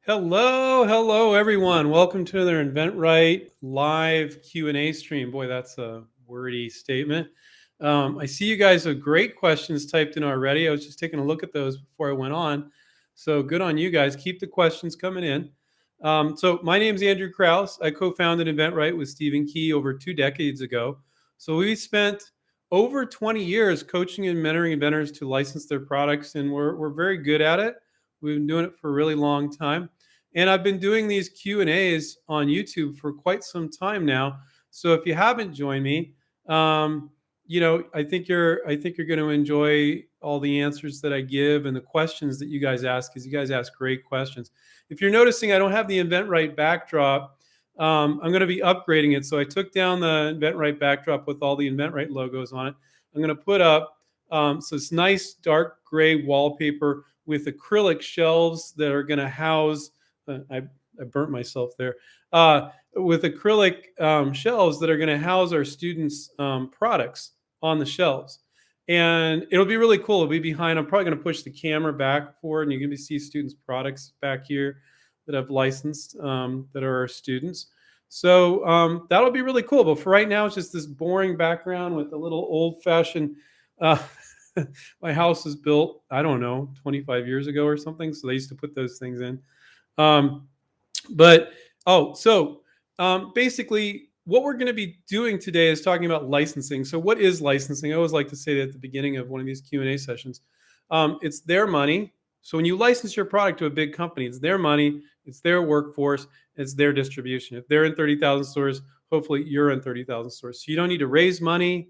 Hello, everyone. Welcome to another InventRight live Q&A stream. Boy, that's a wordy statement. I see you guys have great questions typed in already. I was just taking a look at those before I went on. So good on you guys. Keep the questions coming in. So my name is Andrew Krauss. I co-founded InventRight with Stephen Key over 2 decades ago. So we spent over 20 years coaching and mentoring inventors to license their products, and we're very good at it. We've been doing it for a really long time. And I've been doing these Q&As on YouTube for quite some time now. So if you haven't joined me, I think you're going to enjoy all the answers that I give and the questions that you guys ask, because you guys ask great questions. If you're noticing, I don't have the InventRight backdrop. I'm going to be upgrading it. So I took down the InventRight backdrop with all the InventRight logos on it. I'm going to put up so it's nice dark gray wallpaper with acrylic shelves that are going to house. I burnt myself there. With acrylic shelves that are going to house our students' products on the shelves. And it'll be really cool. It'll be behind. I'm probably going to push the camera back forward, and you're going to see students' products back here that I've licensed that are our students. So that'll be really cool. But for right now, it's just this boring background with a little old-fashioned. My house was built, I don't know, 25 years ago or something. So they used to put those things in. Basically, what we're going to be doing today is talking about licensing. So what is licensing? I always like to say that at the beginning of one of these Q&A sessions. It's their money. So when you license your product to a big company, it's their money, it's their workforce, it's their distribution. If they're in 30,000 stores, hopefully you're in 30,000 stores. So you don't need to raise money.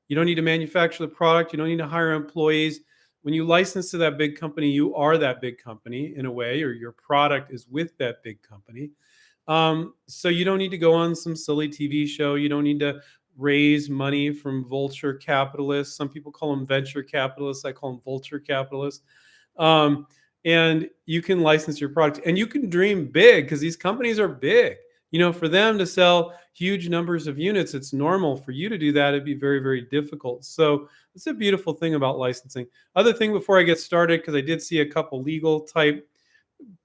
You don't need to manufacture the product. You don't need to hire employees. When you license to that big company, you are that big company in a way, or your product is with that big company. So you don't need to go on some silly TV show. You don't need to raise money from vulture capitalists. Some people call them venture capitalists. I call them vulture capitalists. And you can license your product, and you can dream big, because these companies are big. For them to sell huge numbers of units, it's normal. For you to do that, it'd be very, very difficult. So it's a beautiful thing about licensing. Other thing before I get started, because I did see a couple legal type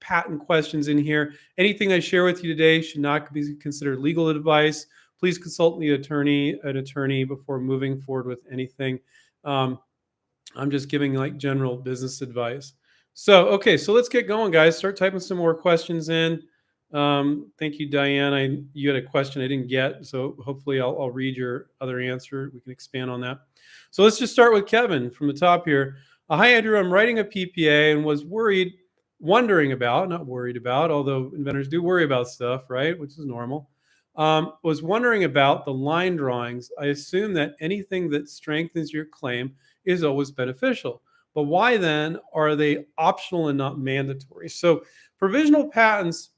patent questions in here. Anything I share with you today should not be considered legal advice. Please consult an attorney before moving forward with anything. I'm just giving like general business advice. So let's get going, guys. Start typing some more questions in. Thank you, Diane. You had a question I didn't get, so hopefully I'll read your other answer. We can expand on that. So let's just start with Kevin from the top here. Hi, Andrew. I'm writing a PPA and was wondering about, not worried about, although inventors do worry about stuff, right? Which is normal. Was wondering about the line drawings. I assume that anything that strengthens your claim is always beneficial. But why then are they optional and not mandatory? So provisional patents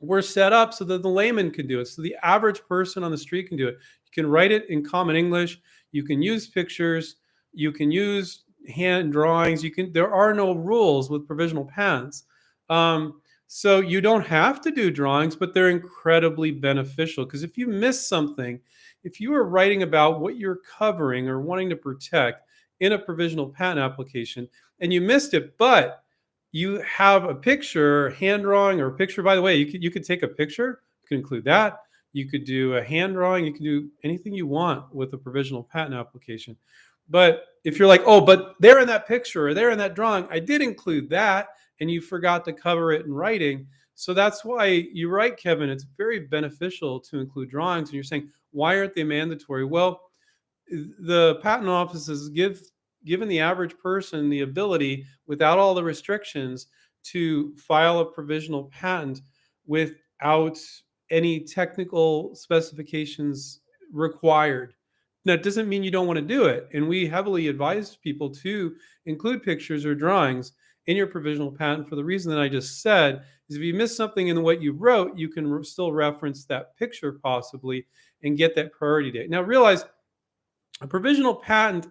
were set up so that the layman can do it. So the average person on the street can do it. You can write it in common English. You can use pictures. You can use hand drawings. There are no rules with provisional patents. So you don't have to do drawings, but they're incredibly beneficial, because if you miss something, if you are writing about what you're covering or wanting to protect in a provisional patent application and you missed it, but you have a picture, hand drawing, or a picture. By the way, you could take a picture. You could include that. You could do a hand drawing. You can do anything you want with a provisional patent application. But if you're like, oh, but they're in that picture or they're in that drawing, I did include that, and you forgot to cover it in writing. So that's why you're right, Kevin. It's very beneficial to include drawings. And you're saying, why aren't they mandatory? Well, the patent office has given the average person the ability, without all the restrictions, to file a provisional patent without any technical specifications required. That doesn't mean you don't want to do it. And we heavily advise people to include pictures or drawings in your provisional patent for the reason that I just said, is if you miss something in what you wrote, you can still reference that picture possibly and get that priority date. Now realize a provisional patent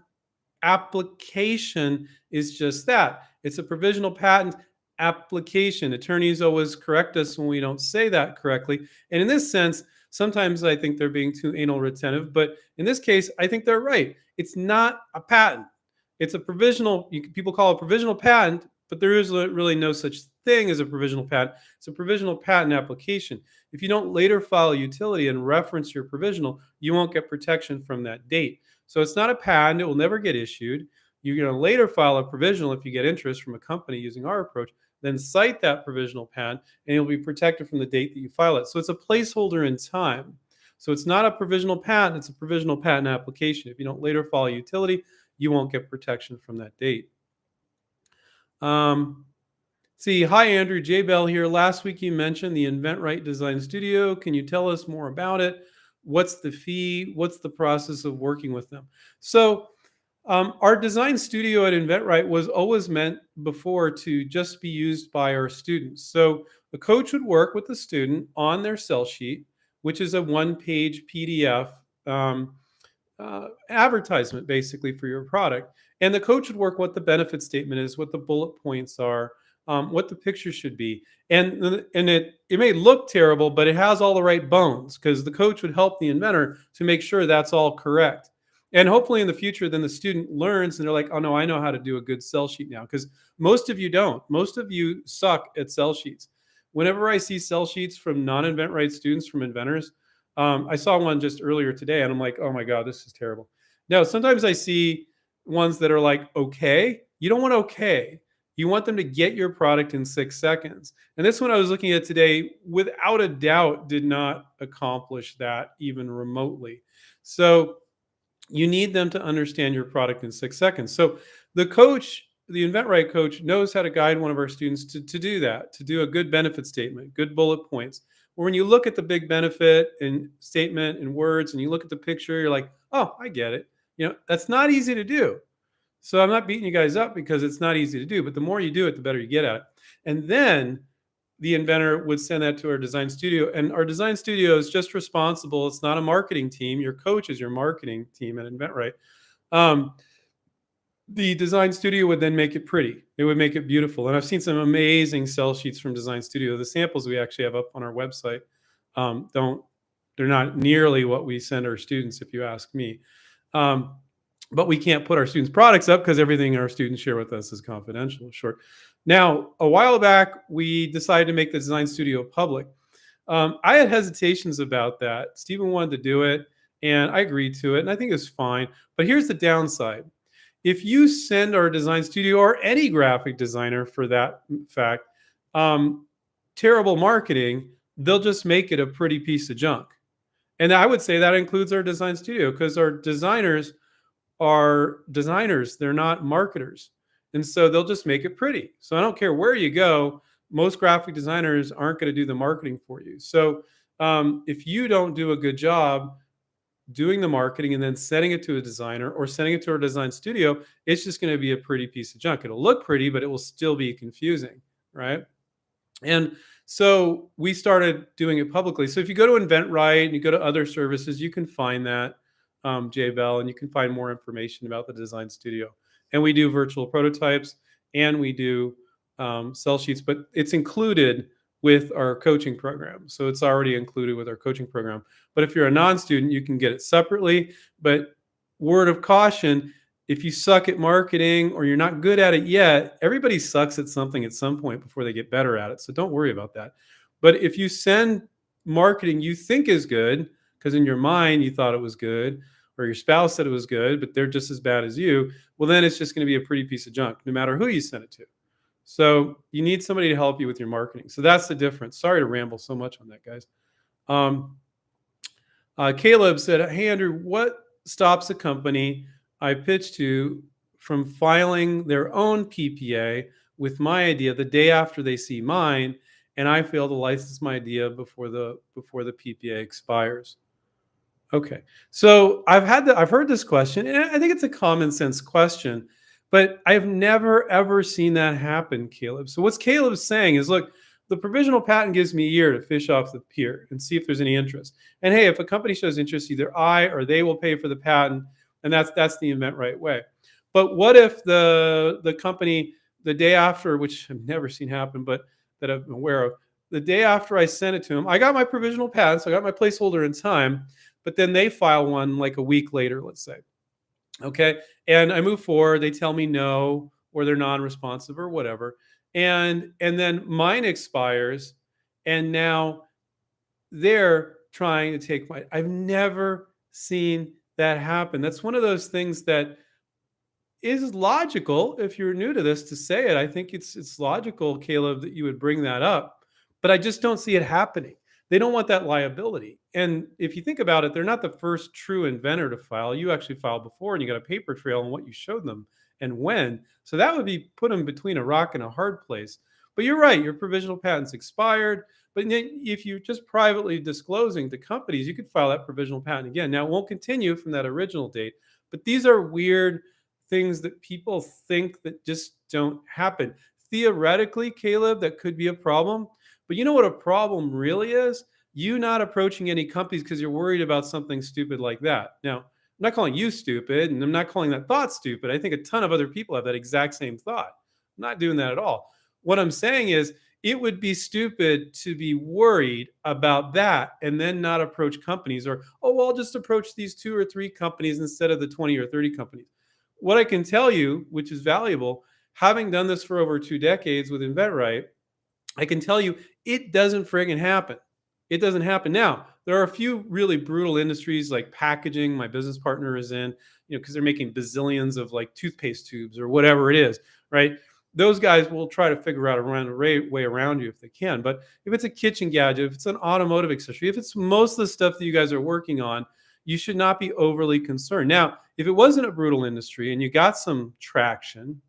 application is just that. It's a provisional patent application. Attorneys always correct us when we don't say that correctly. And in this sense, sometimes I think they're being too anal retentive, but in this case, I think they're right. It's not a patent. It's a provisional, people call it a provisional patent, but there is really no such thing as a provisional patent. It's a provisional patent application. If you don't later file a utility and reference your provisional, you won't get protection from that date. So it's not a patent. It will never get issued. You're going to later file a provisional if you get interest from a company using our approach, then cite that provisional patent, and you'll be protected from the date that you file it. So it's a placeholder in time. So it's not a provisional patent. It's a provisional patent application. If you don't later file a utility, you won't get protection from that date. See, hi, Andrew. J. Bell here. Last week you mentioned the inventRight Design Studio. Can you tell us more about it? What's the fee? What's the process of working with them? So our design studio at inventRight was always meant before to just be used by our students. So the coach would work with the student on their sell sheet, which is a one-page PDF advertisement basically for your product. And the coach would work what the benefit statement is, what the bullet points are, what the picture should be. And it may look terrible, but it has all the right bones because the coach would help the inventor to make sure that's all correct. And hopefully in the future, then the student learns and they're like, oh no, I know how to do a good sell sheet now. Because most of you don't. Most of you suck at sell sheets. Whenever I see sell sheets from non-InventRight students, from inventors, I saw one just earlier today and I'm like, oh my God, this is terrible. Now, sometimes I see ones that are like, okay. You don't want okay. You want them to get your product in 6 seconds. And this one I was looking at today, without a doubt, did not accomplish that even remotely. So you need them to understand your product in 6 seconds. So the coach, the InventRight coach, knows how to guide one of our students to do that, to do a good benefit statement, good bullet points. Or when you look at the big benefit and statement and words and you look at the picture, you're like, oh, I get it. That's not easy to do. So I'm not beating you guys up because it's not easy to do, but the more you do it, the better you get at it. And then the inventor would send that to our design studio, and our design studio is just responsible. It's not a marketing team. Your coach is your marketing team at InventRight. The design studio would then make it pretty. It would make it beautiful. And I've seen some amazing sell sheets from design studio. The samples we actually have up on our website they're not nearly what we send our students, if you ask me. But we can't put our students' products up because everything our students share with us is confidential. Short. Now, a while back, we decided to make the design studio public. I had hesitations about that. Stephen wanted to do it, and I agreed to it, and I think it's fine. But here's the downside. If you send our design studio, or any graphic designer for that fact, terrible marketing, they'll just make it a pretty piece of junk. And I would say that includes our design studio, because our designers are designers. They're not marketers. And so they'll just make it pretty. So I don't care where you go. Most graphic designers aren't going to do the marketing for you. So if you don't do a good job doing the marketing and then sending it to a designer or sending it to our design studio, it's just going to be a pretty piece of junk. It'll look pretty, but it will still be confusing, right? And so we started doing it publicly. So if you go to InventRight and you go to other services, you can find that, J. Bell, and you can find more information about the design studio. And we do virtual prototypes and we do sell sheets, but it's included with our coaching program. So it's already included with our coaching program. But if you're a non-student, you can get it separately. But word of caution, if you suck at marketing or you're not good at it yet, everybody sucks at something at some point before they get better at it. So don't worry about that. But if you send marketing you think is good, because in your mind you thought it was good, or your spouse said it was good, but they're just as bad as you, well, then it's just going to be a pretty piece of junk, no matter who you send it to. So you need somebody to help you with your marketing. So that's the difference. Sorry to ramble so much on that, guys. Caleb said, hey, Andrew, what stops a company I pitch to from filing their own PPA with my idea the day after they see mine, and I fail to license my idea before the PPA expires? Okay, so I've heard this question, and I think it's a common sense question, but I've never ever seen that happen, Caleb. So what's Caleb saying is, look, the provisional patent gives me a year to fish off the pier and see if there's any interest. And hey, if a company shows interest, either I or they will pay for the patent, and that's the InventRight way. But what if the company, the day after, which I've never seen happen, but that I'm aware of, the day after I sent it to them, I got my provisional patent, so I got my placeholder in time, but then they file one like a week later, let's say. Okay. And I move forward. They tell me no, or they're non-responsive or whatever. And then mine expires, and now they're trying to take my. I've never seen that happen. That's one of those things that is logical if you're new to this to say it. I think it's logical, Caleb, that you would bring that up, but I just don't see it happening. They don't want that liability. And if you think about it, they're not the first true inventor to file. You actually filed before, and you got a paper trail on what you showed them and when. So that would be put them between a rock and a hard place. But you're right, your provisional patent's expired. But then if you're just privately disclosing to companies, you could file that provisional patent again. Now, it won't continue from that original date, but these are weird things that people think that just don't happen. Theoretically, Caleb, that could be a problem. But you know what a problem really is? You not approaching any companies because you're worried about something stupid like that. Now, I'm not calling you stupid, and I'm not calling that thought stupid. I think a ton of other people have that exact same thought. I'm not doing that at all. What I'm saying is, it would be stupid to be worried about that and then not approach companies, or, oh, well, I'll just approach these 2 or 3 companies instead of the 20 or 30 companies. What I can tell you, which is valuable, having done this for over 2 decades with inventRight, I can tell you it doesn't friggin' happen. It doesn't happen. Now, there are a few really brutal industries like packaging. My business partner is in, because they're making bazillions of like toothpaste tubes or whatever it is, right? Those guys will try to figure out a way around you if they can. But if it's a kitchen gadget, if it's an automotive accessory, if it's most of the stuff that you guys are working on, you should not be overly concerned. Now, if it wasn't a brutal industry and you got some traction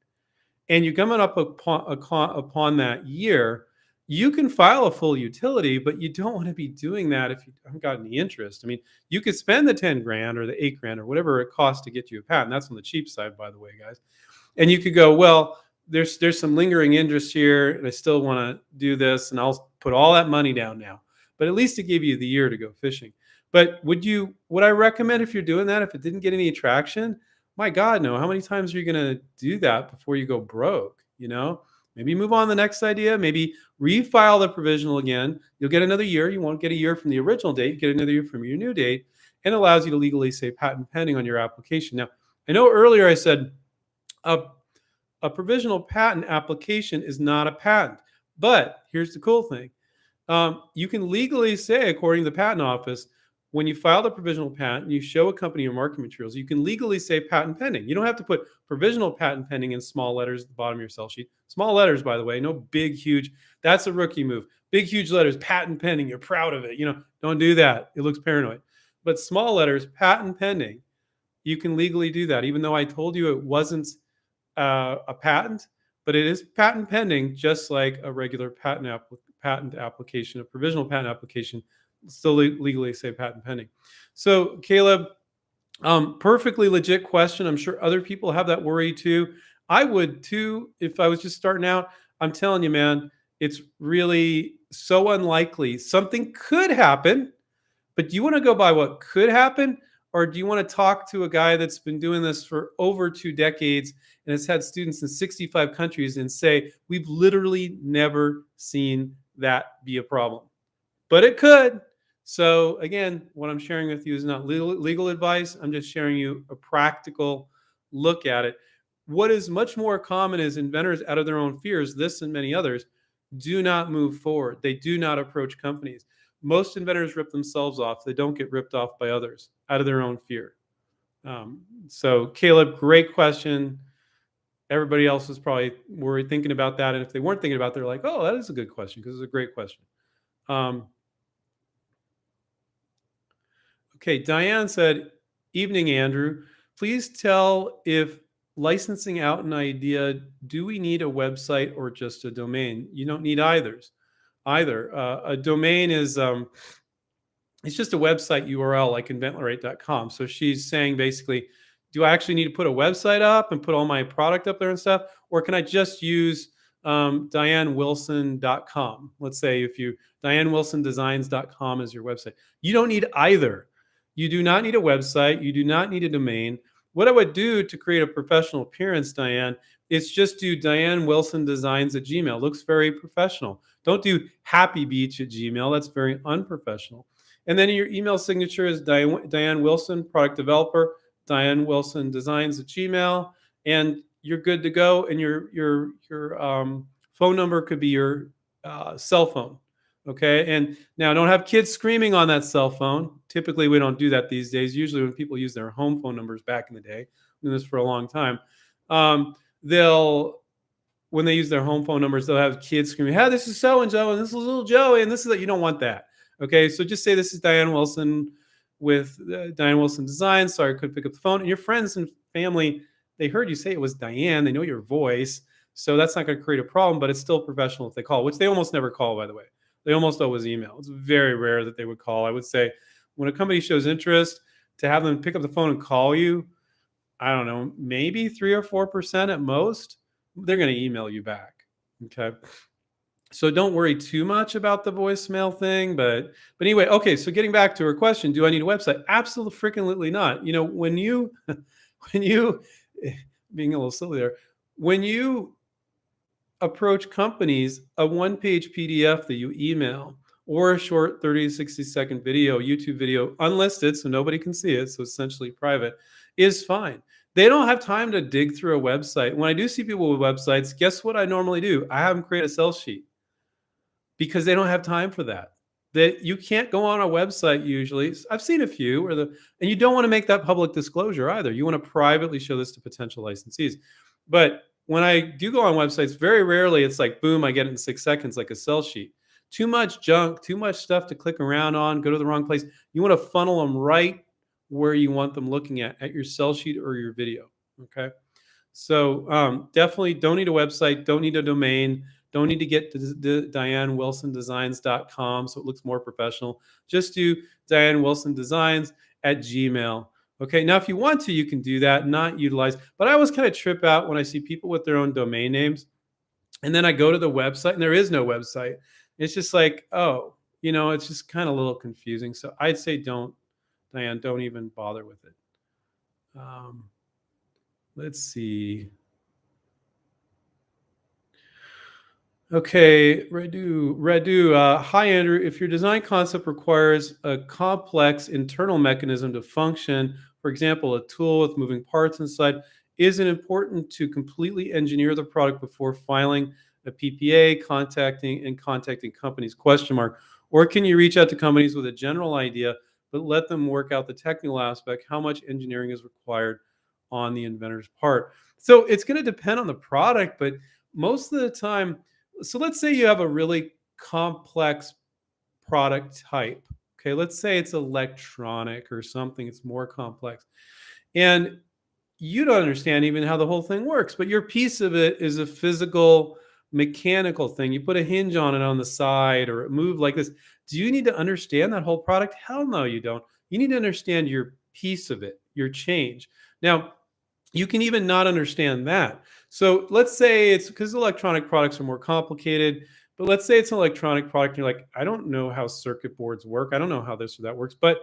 and you're coming up upon that year, you can file a full utility, but you don't want to be doing that if you haven't got any interest. I mean, you could spend the 10 grand or the 8 grand or whatever it costs to get you a patent. That's on the cheap side, by the way, guys. And you could go, well, there's some lingering interest here, and I still want to do this, and I'll put all that money down now. But at least it gave you the year to go fishing. But would I recommend, if you're doing that, if it didn't get any traction? My God, no. How many times are you going to do that before you go broke? Maybe move on to the next idea. Maybe refile the provisional again. You'll get another year. You won't get a year from the original date. You get another year from your new date, and allows you to legally say patent pending on your application. Now, I know earlier I said a provisional patent application is not a patent, but here's the cool thing. You can legally say, according to the patent office, when you file the provisional patent and you show a company your marketing materials, you can legally say patent pending. You don't have to put provisional patent pending in small letters at the bottom of your sell sheet. Small letters, by the way, no big, huge. That's a rookie move. Big, huge letters, patent pending. You're proud of it. Don't do that. It looks paranoid. But small letters, patent pending, you can legally do that, even though I told you it wasn't a patent, but it is patent pending, just like a regular patent application, a provisional patent application, still legally say patent pending. So, Caleb, perfectly legit question. I'm sure other people have that worry too. I would too if I was just starting out. I'm telling you, man, it's really so unlikely. Something could happen, but do you want to go by what could happen? Or do you want to talk to a guy that's been doing this for over 2 decades and has had students in 65 countries and say, we've literally never seen that be a problem? But it could. So again, what I'm sharing with you is not legal advice. I'm just sharing you a practical look at it. What is much more common is inventors, out of their own fears, this and many others, do not move forward. They do not approach companies. Most inventors rip themselves off. They don't get ripped off by others out of their own fear. So Caleb, great question. Everybody else is probably worried, thinking about that. And if they weren't thinking about it, they're like, oh, that is a good question, because it's a great question. Okay, Diane said, evening, Andrew. Please tell if licensing out an idea, do we need a website or just a domain? You don't need either. A domain is it's just a website URL like inventRight.com. So she's saying basically, do I actually need to put a website up and put all my product up there and stuff? Or can I just use DianeWilson.com? Let's say if you, DianeWilsonDesigns.com is your website. You don't need either. You do not need a website. You do not need a domain. What I would do to create a professional appearance, Diane, is just do DianeWilsonDesigns@gmail. Looks very professional. Don't do happybeach@gmail. That's very unprofessional. And then your email signature is Diane Wilson, product developer, DianeWilsonDesigns@gmail. And you're good to go, and your phone number could be your cell phone. Okay, and now don't have kids screaming on that cell phone. Typically, we don't do that these days. Usually, when people use their home phone numbers back in the day, doing this for a long time, they'll when they use their home phone numbers, they'll have kids screaming, "Hey, this is so and so, and this is little Joey, and this is that." You don't want that. Okay, so just say this is Diane Wilson with Diane Wilson Design. Sorry, I couldn't pick up the phone. And your friends and family, they heard you say it was Diane. They know your voice, so that's not going to create a problem. But it's still professional if they call, which they almost never call, by the way. They almost always email. It's very rare that they would call. I would say when a company shows interest, to have them pick up the phone and call you, I don't know, maybe 3 or 4% at most, they're going to email you back. Okay. So don't worry too much about the voicemail thing. But anyway, okay. So getting back to her question, do I need a website? Absolutely freaking not. You know, when you when you being a little silly there, when you approach companies, a one-page PDF that you email or a short 30 to 60-second video, YouTube video, unlisted, so nobody can see it, so essentially private, is fine. They don't have time to dig through a website. When I do see people with websites, guess what I normally do? I have them create a sales sheet because they don't have time for that. That you can't go on a website usually. I've seen a few and you don't want to make that public disclosure either. You want to privately show this to potential licensees. But when I do go on websites, very rarely it's like, boom, I get it in 6 seconds like a sell sheet. Too much junk, too much stuff to click around on, go to the wrong place. You want to funnel them right where you want them looking at your sell sheet or your video. Okay. So definitely don't need a website, don't need a domain, don't need to get to DianeWilsonDesigns.com so it looks more professional. Just do DianeWilsonDesigns at Gmail. Okay, now if you want to, you can do that, not utilize. But I always kind of trip out when I see people with their own domain names. And then I go to the website and there is no website. It's just like, oh, it's just kind of a little confusing. So I'd say Diane, don't even bother with it. Let's see. Okay, Radu. Hi, Andrew. If your design concept requires a complex internal mechanism to function, for example, a tool with moving parts inside, is it important to completely engineer the product before filing a PPA, contacting companies? Question mark. Or can you reach out to companies with a general idea, but let them work out the technical aspect? How much engineering is required on the inventor's part? So it's going to depend on the product, but most of the time, so let's say you have a really complex product type. Okay, let's say it's electronic or something, it's more complex. And you don't understand even how the whole thing works, but your piece of it is a physical, mechanical thing. You put a hinge on it on the side or it moved like this. Do you need to understand that whole product? Hell no, you don't. You need to understand your piece of it, your change. Now, you can even not understand that. So let's say it's because electronic products are more complicated, but let's say it's an electronic product and you're like, I don't know how circuit boards work. I don't know how this or that works, but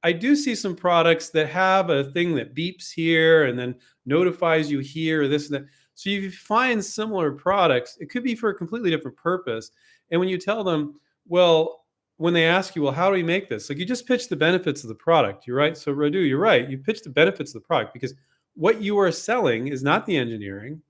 I do see some products that have a thing that beeps here and then notifies you here, this and that. So if you find similar products, it could be for a completely different purpose. And when you tell them, well, when they ask you, well, how do we make this? Like you just pitch the benefits of the product. You're right. So Radu, you're right. You pitch the benefits of the product because what you are selling is not the engineering.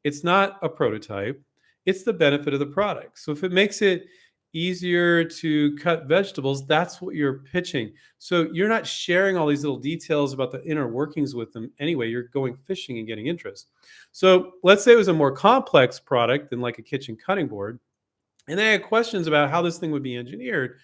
It's not a prototype. It's the benefit of the product. So if it makes it easier to cut vegetables, that's what you're pitching. So you're not sharing all these little details about the inner workings with them anyway. You're going fishing and getting interest. So let's say it was a more complex product than like a kitchen cutting board, and they had questions about how this thing would be engineered.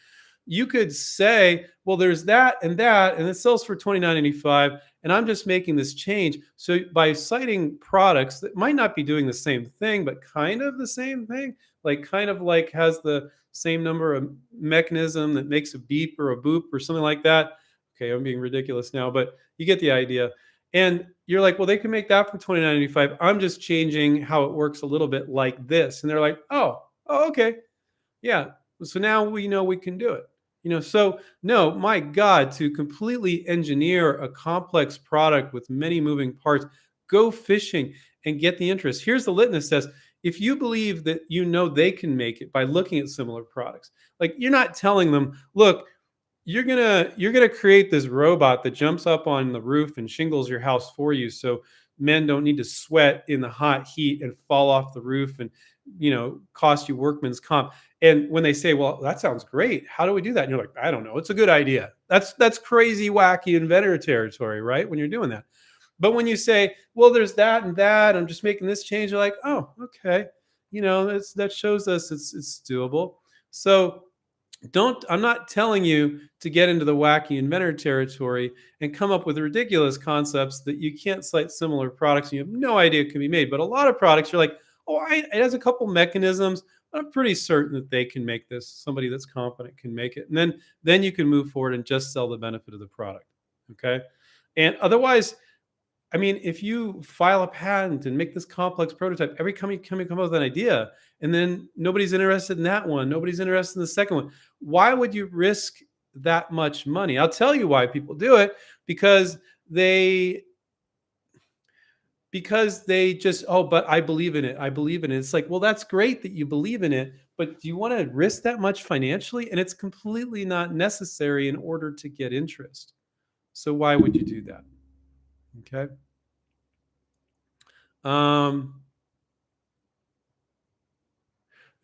You could say, well, there's that, and it sells for $29.95, and I'm just making this change. So by citing products that might not be doing the same thing, but kind of the same thing, like kind of like has the same number of mechanism that makes a beep or a boop or something like that. Okay, I'm being ridiculous now, but you get the idea. And you're like, well, they can make that for $29.95. I'm just changing how it works a little bit like this. And they're like, oh, okay. Yeah. So now we know we can do it. So no, my God, to completely engineer a complex product with many moving parts, go fishing and get the interest. Here's the litmus test. If you believe that they can make it by looking at similar products, like you're not telling them, look, you're gonna create this robot that jumps up on the roof and shingles your house for you. So men don't need to sweat in the hot heat and fall off the roof and, cost you workman's comp. And when they say, well, that sounds great, how do we do that? And you're like, I don't know, it's a good idea. That's crazy, wacky inventor territory, right? When you're doing that. But when you say, well, there's that and that, I'm just making this change, you're like, oh, okay. That shows us it's doable. So I'm not telling you to get into the wacky inventor territory and come up with ridiculous concepts that you can't cite similar products and you have no idea it can be made. But a lot of products you're like, oh, it has a couple mechanisms. I'm pretty certain that they can make this. Somebody that's competent can make it. And then you can move forward and just sell the benefit of the product. Okay. And otherwise, I mean, if you file a patent and make this complex prototype, every company come up with an idea, and then nobody's interested in that one, nobody's interested in the second one. Why would you risk that much money? I'll tell you why people do it, because they just, oh, but I believe in it. I believe in it. It's like, well, that's great that you believe in it, but do you want to risk that much financially? And it's completely not necessary in order to get interest. So why would you do that? Okay.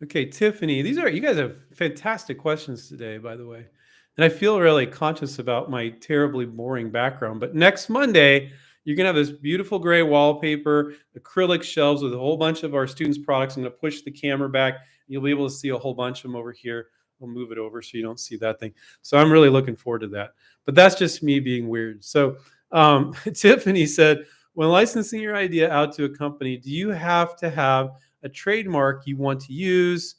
Okay, Tiffany, you guys have fantastic questions today, by the way. And I feel really conscious about my terribly boring background. But next Monday, you're going to have this beautiful gray wallpaper, acrylic shelves with a whole bunch of our students' products. I'm going to push the camera back. You'll be able to see a whole bunch of them over here. We'll move it over so you don't see that thing. So I'm really looking forward to that. But that's just me being weird. So Tiffany said, when licensing your idea out to a company, do you have to have a trademark you want to use,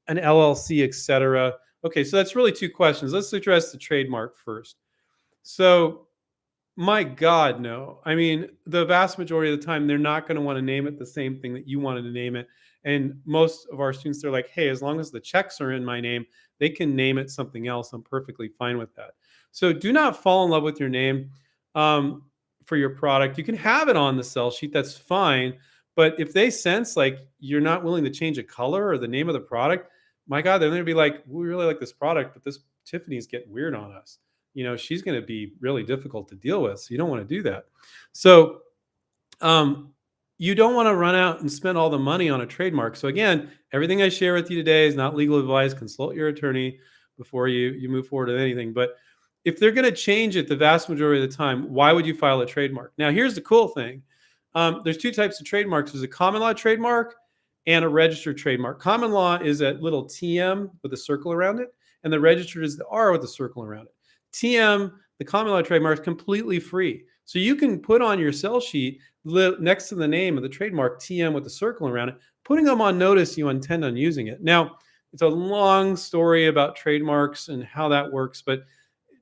an LLC, etc.? Okay, so that's really two questions. Let's address the trademark first. So, my God, no. I mean, the vast majority of the time, they're not going to want to name it the same thing that you wanted to name it. And most of our students, they're like, hey, as long as the checks are in my name, they can name it something else. I'm perfectly fine with that. So do not fall in love with your name for your product. You can have it on the sell sheet. That's fine. But if they sense like you're not willing to change a color or the name of the product, my God, they're going to be like, we really like this product, but this Tiffany's getting weird on us. She's going to be really difficult to deal with. So you don't want to do that. So you don't want to run out and spend all the money on a trademark. So again, everything I share with you today is not legal advice. Consult your attorney before you move forward with anything. But if they're going to change it the vast majority of the time, why would you file a trademark? Now, here's the cool thing. There's two types of trademarks. There's a common law trademark and a registered trademark. Common law is that little TM with a circle around it, and the registered is the R with a circle around it. TM, the common law trademark, is completely free. So you can put on your sell sheet next to the name of the trademark, TM with the circle around it, putting them on notice you intend on using it. Now, it's a long story about trademarks and how that works, but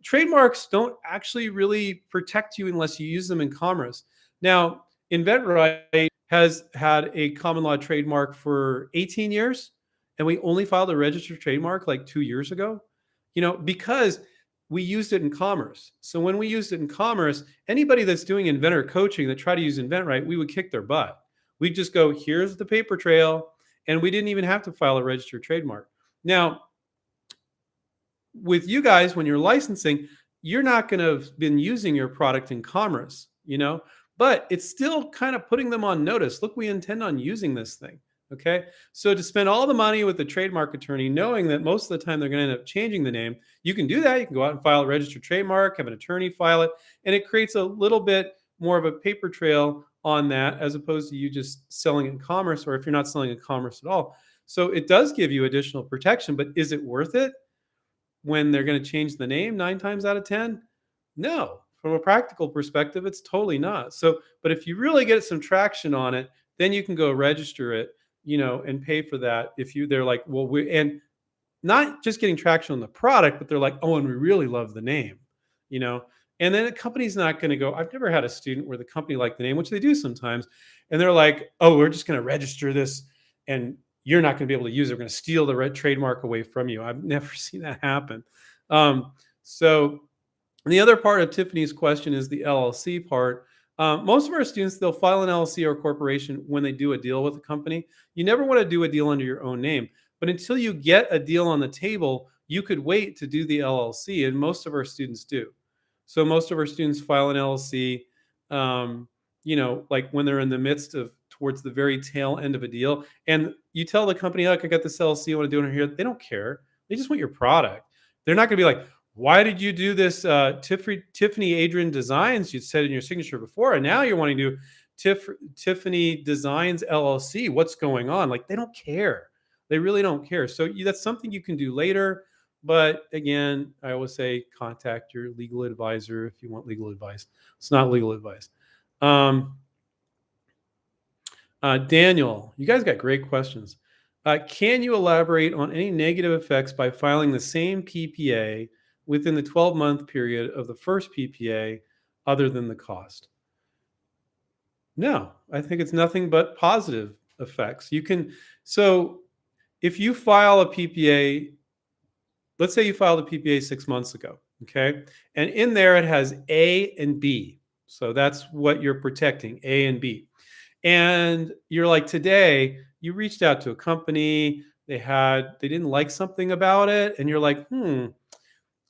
trademarks don't actually really protect you unless you use them in commerce. Now, inventRight has had a common law trademark for 18 years, and we only filed a registered trademark like 2 years ago, because we used it in commerce. So when we used it in commerce, anybody that's doing inventor coaching that try to use inventRight, we would kick their butt. We'd just go, here's the paper trail, and we didn't even have to file a registered trademark. Now, with you guys, when you're licensing, you're not going to have been using your product in commerce, but it's still kind of putting them on notice. Look, we intend on using this thing. Okay. So to spend all the money with the trademark attorney, knowing that most of the time they're going to end up changing the name, you can do that. You can go out and file a registered trademark, have an attorney file it, and it creates a little bit more of a paper trail on that as opposed to you just selling in commerce, or if you're not selling in commerce at all. So it does give you additional protection, but is it worth it when they're going to change the name 9 times out of 10? No. From a practical perspective, it's totally not. So, but if you really get some traction on it, then you can go register it, and pay for that. They're like, well, and not just getting traction on the product, but they're like, oh, and we really love the name, and then the company's not going to go. I've never had a student where the company liked the name, which they do sometimes, and they're like, oh, we're just going to register this, and you're not going to be able to use it. We're going to steal the red trademark away from you. I've never seen that happen. So the other part of Tiffany's question is the LLC part. Most of our students, they'll file an LLC or corporation when they do a deal with a company. You never want to do a deal under your own name. But until you get a deal on the table, you could wait to do the LLC, and most of our students do. So most of our students file an LLC, like when they're in the midst of towards the very tail end of a deal, and you tell the company, "Look, I got this LLC, I want to do it here." They don't care. They just want your product. They're not going to be like, "Why did you do this Tiffany Adrian Designs? You said in your signature before, and now you're wanting to do Tiffany Designs LLC. What's going on?" Like they don't care. They really don't care. So that's something you can do later. But again, I always say contact your legal advisor if you want legal advice. It's not legal advice. Um, Daniel, you guys got great questions. Can you elaborate on any negative effects by filing the same PPA within the 12-month period of the first PPA other than the cost? No, I think it's nothing but positive effects. So if you file a PPA, let's say you filed a PPA 6 months ago, okay? And in there it has A and B. So that's what you're protecting, A and B. And you're like, today you reached out to a company, they didn't like something about it, and you're like, let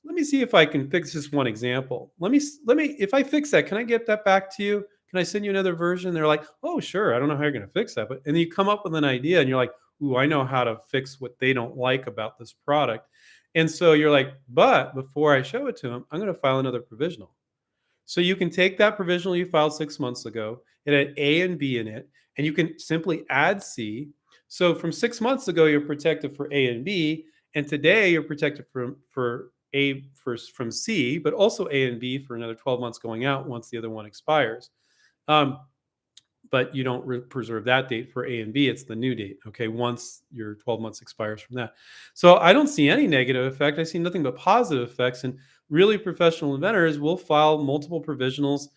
me see if I can fix this one example. If I fix that, can I get that back to you? Can I send you another version? They're like, oh, sure. I don't know how you're going to fix that. And then you come up with an idea and you're like, ooh, I know how to fix what they don't like about this product. And so you're like, but before I show it to them, I'm going to file another provisional. So you can take that provisional you filed 6 months ago, it had A and B in it, and you can simply add C. So from 6 months ago, you're protected for A and B, and today you're protected from C, but also A and B for another 12 months going out once the other one expires. Um, but you don't preserve that date for A and B. It's the new date, okay, once your 12 months expires from that. So I don't see any negative effect. I see nothing but positive effects. And really professional inventors will file multiple provisionals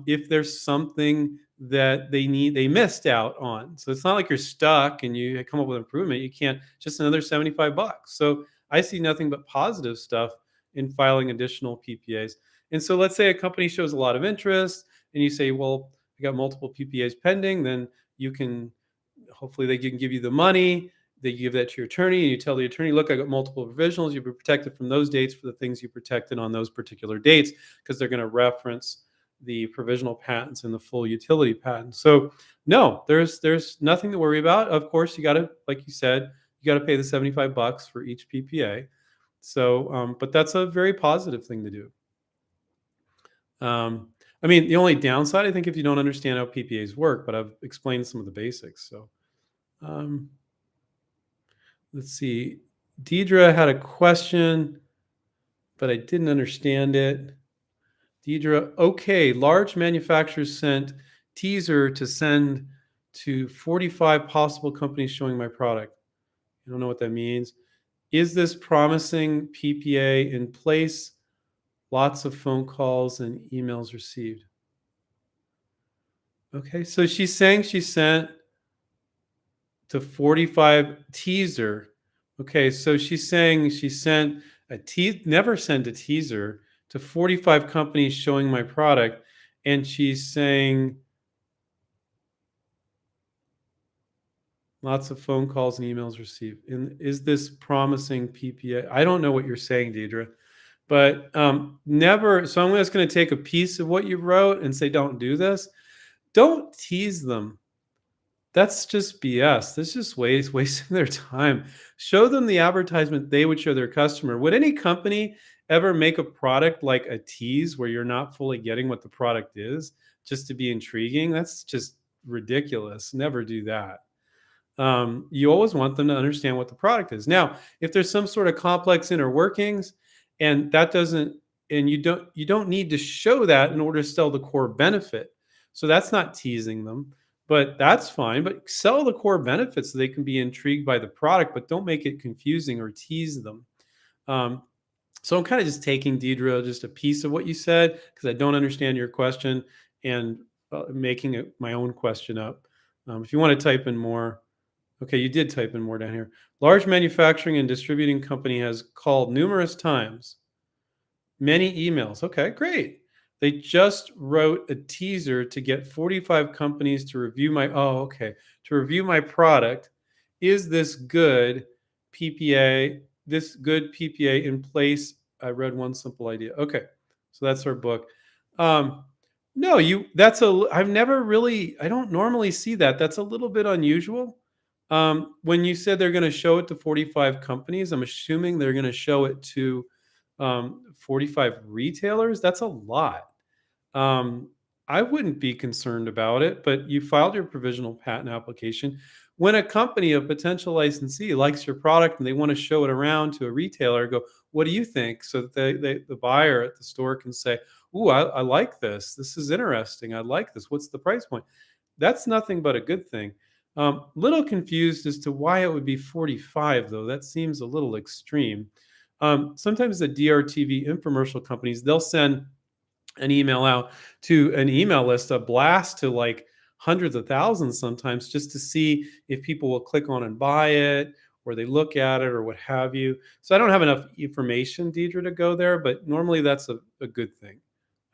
if there's something that they missed out on. So it's not like you're stuck and you come up with improvement. You can't, just another $75. So I see nothing but positive stuff in filing additional PPAs. And so let's say a company shows a lot of interest and you say, well, I got multiple PPAs pending, then you can, hopefully they can give you the money. They give that to your attorney and you tell the attorney, look, I got multiple provisionals. You'll be protected from those dates for the things you protected on those particular dates because they're going to reference the provisional patents and the full utility patent. So no, there's nothing to worry about. Of course, you got to, like you said, you got to pay the $75 for each PPA. So, but that's a very positive thing to do. I mean, the only downside, I think, if you don't understand how PPAs work, but I've explained some of the basics. So, um, let's see. Deidre had a question, but I didn't understand it. Deidre, okay, large manufacturers sent teaser to send to 45 possible companies showing my product. I don't know what that means. Is this promising PPA in place? Lots of phone calls and emails received. Okay, so she's saying she sent to 45 teaser. Okay, so she's saying she sent never sent a teaser to 45 companies showing my product, and she's saying lots of phone calls and emails received. And is this promising PPA? I don't know what you're saying, Deidre, but never. So I'm just going to take a piece of what you wrote and say, don't do this. Don't tease them. That's just BS. That's just wasting their time. Show them the advertisement they would show their customer. Would any company ever make a product like a tease where you're not fully getting what the product is just to be intriguing? That's just ridiculous. Never do that. You always want them to understand what the product is. Now, if there's some sort of complex inner workings and that doesn't, and you don't need to show that in order to sell the core benefit. So that's not teasing them, but that's fine. But sell the core benefits so they can be intrigued by the product, but don't make it confusing or tease them. So I'm kind of just taking, Deidre, just a piece of what you said because I don't understand your question and making it my own question up. If you want to type in more, okay, you did type in more down here. Large manufacturing and distributing company has called numerous times. Many emails. Okay, great. They just wrote a teaser to get 45 companies to review to review my product. Is this good PPA? This good PPA in place? I read one simple idea. Okay, so that's our book. No, you that's I've never really I don't normally see that. That's a little bit unusual. When you said they're going to show it to 45 companies, I'm assuming they're going to show it to 45 retailers. That's a lot. Um, I wouldn't be concerned about it, but you filed your provisional patent application. When a company, a potential licensee, likes your product and they want to show it around to a retailer, go, "What do you think?" So that the buyer at the store can say, "Ooh, I like this. This is interesting. I like this. What's the price point?" That's nothing but a good thing. Little confused as to why it would be 45, though. That seems a little extreme. Sometimes the DRTV infomercial companies, they'll send an email out to an email list, a blast to like hundreds of thousands sometimes, just to see if people will click on and buy it or they look at it or what have you. So I don't have enough information, Deidre, to go there, but normally that's a good thing.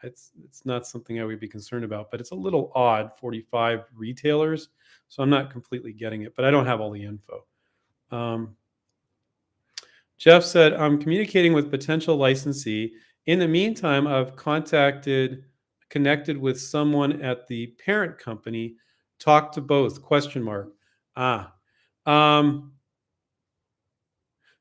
It's not something I would be concerned about, but it's a little odd, 45 retailers. So I'm not completely getting it, but I don't have all the info. Um, Jeff said, I'm communicating with potential licensee. In the meantime, connected with someone at the parent company. Talk to both, question mark. Ah, um,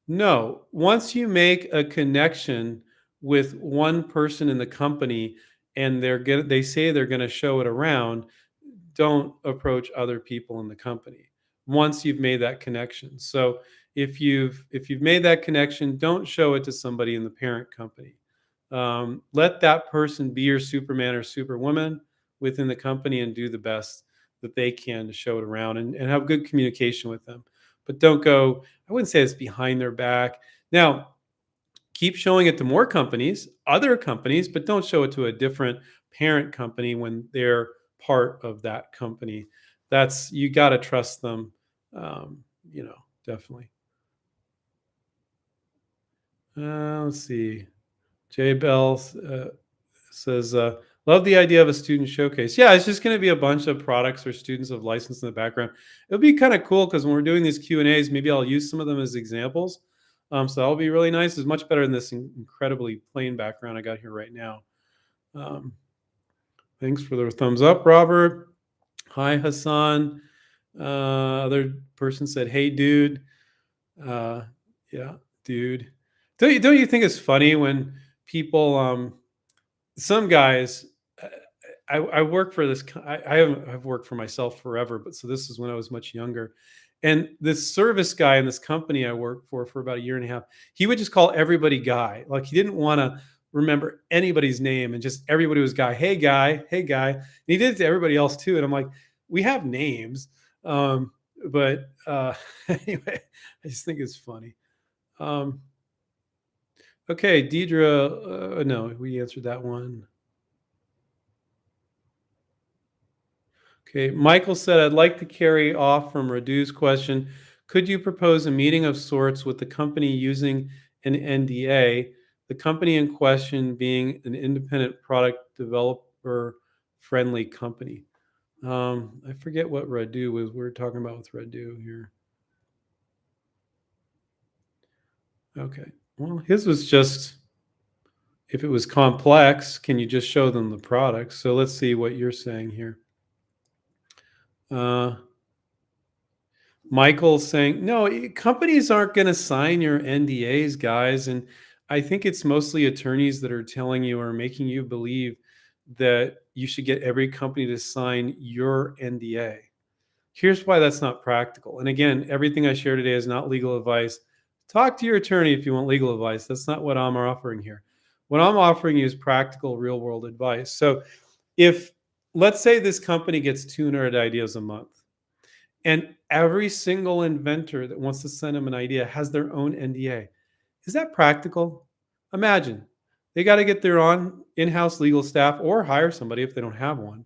no. Once you make a connection with one person in the company and they say they're going to show it around, don't approach other people in the company once you've made that connection. So if you've made that connection, don't show it to somebody in the parent company. Let that person be your Superman or Superwoman within the company and do the best that they can to show it around and have good communication with them. But don't go, I wouldn't say it's behind their back. Now, keep showing it to more companies, other companies, but don't show it to a different parent company when they're part of that company. That's you got to trust them. You know, definitely. Let's see. Jay Bell says, "Love the idea of a student showcase." Yeah, it's just going to be a bunch of products or students of license in the background. It'll be kind of cool because when we're doing these Q and A's, maybe I'll use some of them as examples. So that'll be really nice. It's much better than this incredibly plain background I got here right now. Um, thanks for the thumbs up, Robert. Hi, Hassan. Other person said, "Hey, dude." Uh, yeah, dude. Don't you think it's funny when people some guys I work for this I've worked for myself forever, but so this is when I was much younger, and this service guy in this company I worked for about a year and a half, he would just call everybody guy. Like he didn't want to remember anybody's name, and just everybody was guy. Hey guy, hey guy, and he did it to everybody else too. And I'm like, we have names. But anyway, I just think it's funny. um okay, Deidre, no, we answered that one. Okay, Michael said, I'd like to carry off from Radu's question. Could you propose a meeting of sorts with the company using an NDA, the company in question being an independent product developer friendly company? I forget what Radu was. We were talking about with Radu here. Okay. Well, his was just if it was complex, can you just show them the product? So let's see what you're saying here. Uh, Michael's saying, no, companies aren't going to sign your NDAs, guys. And I think it's mostly attorneys that are telling you or making you believe that you should get every company to sign your NDA. Here's why that's not practical. And again, everything I share today is not legal advice. Talk to your attorney if you want legal advice. That's not what I'm offering here. What I'm offering you is practical, real world advice. So if, let's say, this company gets 200 ideas a month, and every single inventor that wants to send them an idea has their own NDA. Is that practical? Imagine they got to get their own in-house legal staff or hire somebody if they don't have one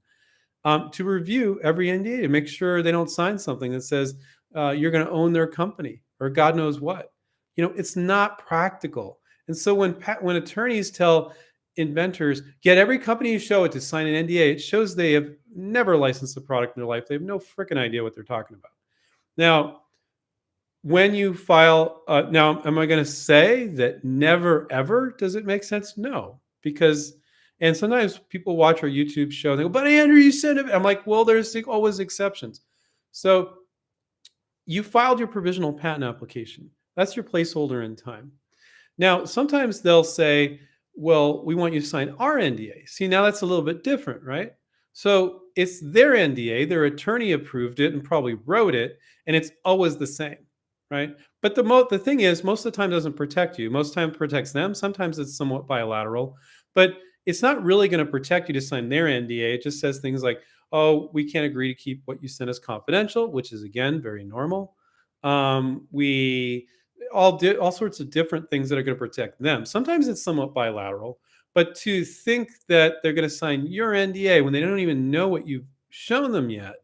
to review every NDA to make sure they don't sign something that says you're going to own their company or God knows what. You know, it's not practical. And so when attorneys tell inventors, get every company you show it to sign an NDA, it shows they have never licensed a product in their life. They have no freaking idea what they're talking about. Now, when you file, now, am I going to say that never ever does it make sense? No, because And sometimes people watch our YouTube show and they go, "But Andrew, you said it." I'm like, "Well, there's always exceptions." So you filed your provisional patent application. That's your placeholder in time. Now, sometimes they'll say, "Well, we want you to sign our NDA." See, now that's a little bit different, right? So it's their NDA, their attorney approved it and probably wrote it, and it's always the same, right? But the thing is, most of the time it doesn't protect you. Most of the time it protects them. Sometimes it's somewhat bilateral, but it's not really going to protect you to sign their NDA. It just says things like, "Oh, we can't agree to keep what you sent us confidential," which is again very normal. We all sorts of different things that are going to protect them. Sometimes it's somewhat bilateral, but to think that they're going to sign your NDA when they don't even know what you've shown them yet,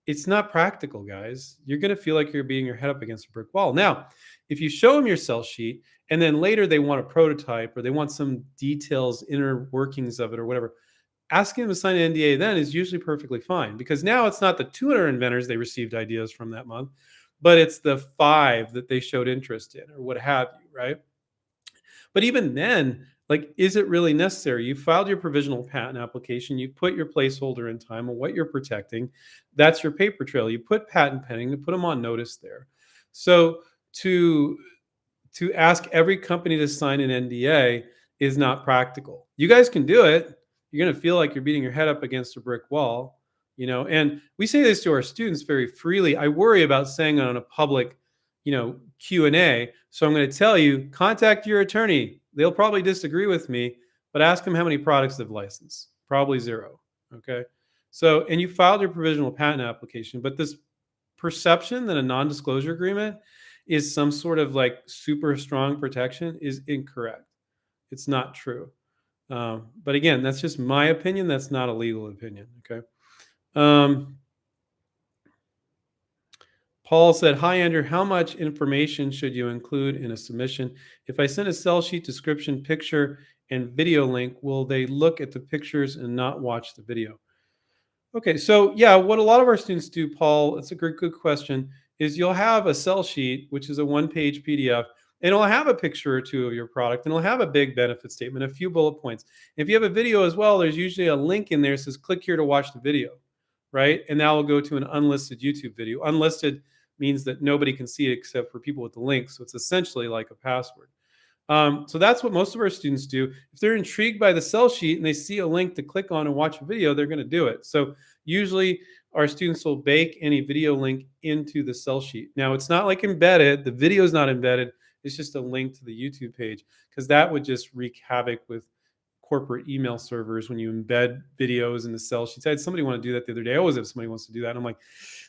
it's not practical, guys. You're going to feel like you're beating your head up against a brick wall. Now, if you show them your sell sheet and then later they want a prototype or they want some details, inner workings of it or whatever, asking them to sign an NDA then is usually perfectly fine because now it's not the 200 inventors they received ideas from that month, but it's the 5 that they showed interest in or what have you, right? But even then, like, is it really necessary? You filed your provisional patent application, you put your placeholder in time on what you're protecting. That's your paper trail. You put patent pending to put them on notice there. So to ask every company to sign an NDA is not practical. You guys can do it. You're going to feel like you're beating your head up against a brick wall, and we say this to our students very freely. I worry about saying it on a public, Q&A. So I'm going to tell you, contact your attorney. They'll probably disagree with me, but ask them how many products they've licensed. Probably 0. Okay. So, and you filed your provisional patent application, but this perception that a non-disclosure agreement is some sort of like super strong protection is incorrect. It's not true. But again, that's just my opinion. That's not a legal opinion. Okay. Paul said, "Hi, Andrew. How much information should you include in a submission? If I send a sell sheet description, picture, and video link, will they look at the pictures and not watch the video?" Okay, so yeah, what a lot of our students do, Paul, it's a good question, is you'll have a sell sheet, which is a one-page PDF, and it'll have a picture or two of your product, and it'll have a big benefit statement, a few bullet points. If you have a video as well, there's usually a link in there that says, "Click here to watch the video," right? And that will go to an unlisted YouTube video. Unlisted means that nobody can see it except for people with the link, so it's essentially like a password. So that's what most of our students do. If they're intrigued by the sell sheet and they see a link to click on and watch a video, they're going to do it. So usually our students will bake any video link into the sell sheet. Now, it's not like embedded. The video is not embedded. It's just a link to the YouTube page because that would just wreak havoc with corporate email servers when you embed videos in the sell sheets. I had somebody want to do that the other day. I always have somebody wants to do that. And I'm like,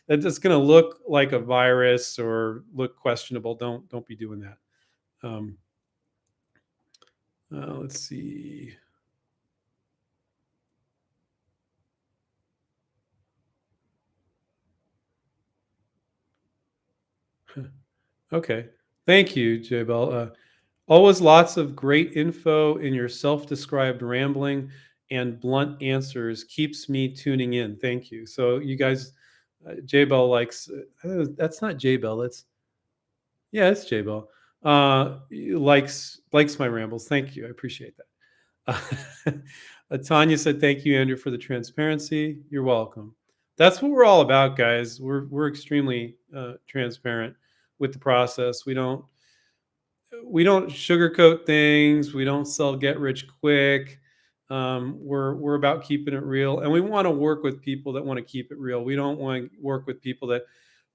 that's just going to look like a virus or look questionable. Don't be doing that. Let's see. Okay. Thank you, Jaybel. Always lots of great info in your self-described rambling and blunt answers keeps me tuning in. Thank you. So you guys, Jaybel likes, that's not Jaybel. Yeah, it's Jaybel. Likes my rambles. Thank you. I appreciate that. Tanya said, "Thank you, Andrew, for the transparency." You're welcome. That's what we're all about, guys. We're extremely transparent with the process. We don't sugarcoat things. We don't sell get rich quick. We're about keeping it real, and we want to work with people that want to keep it real. We don't want to work with people that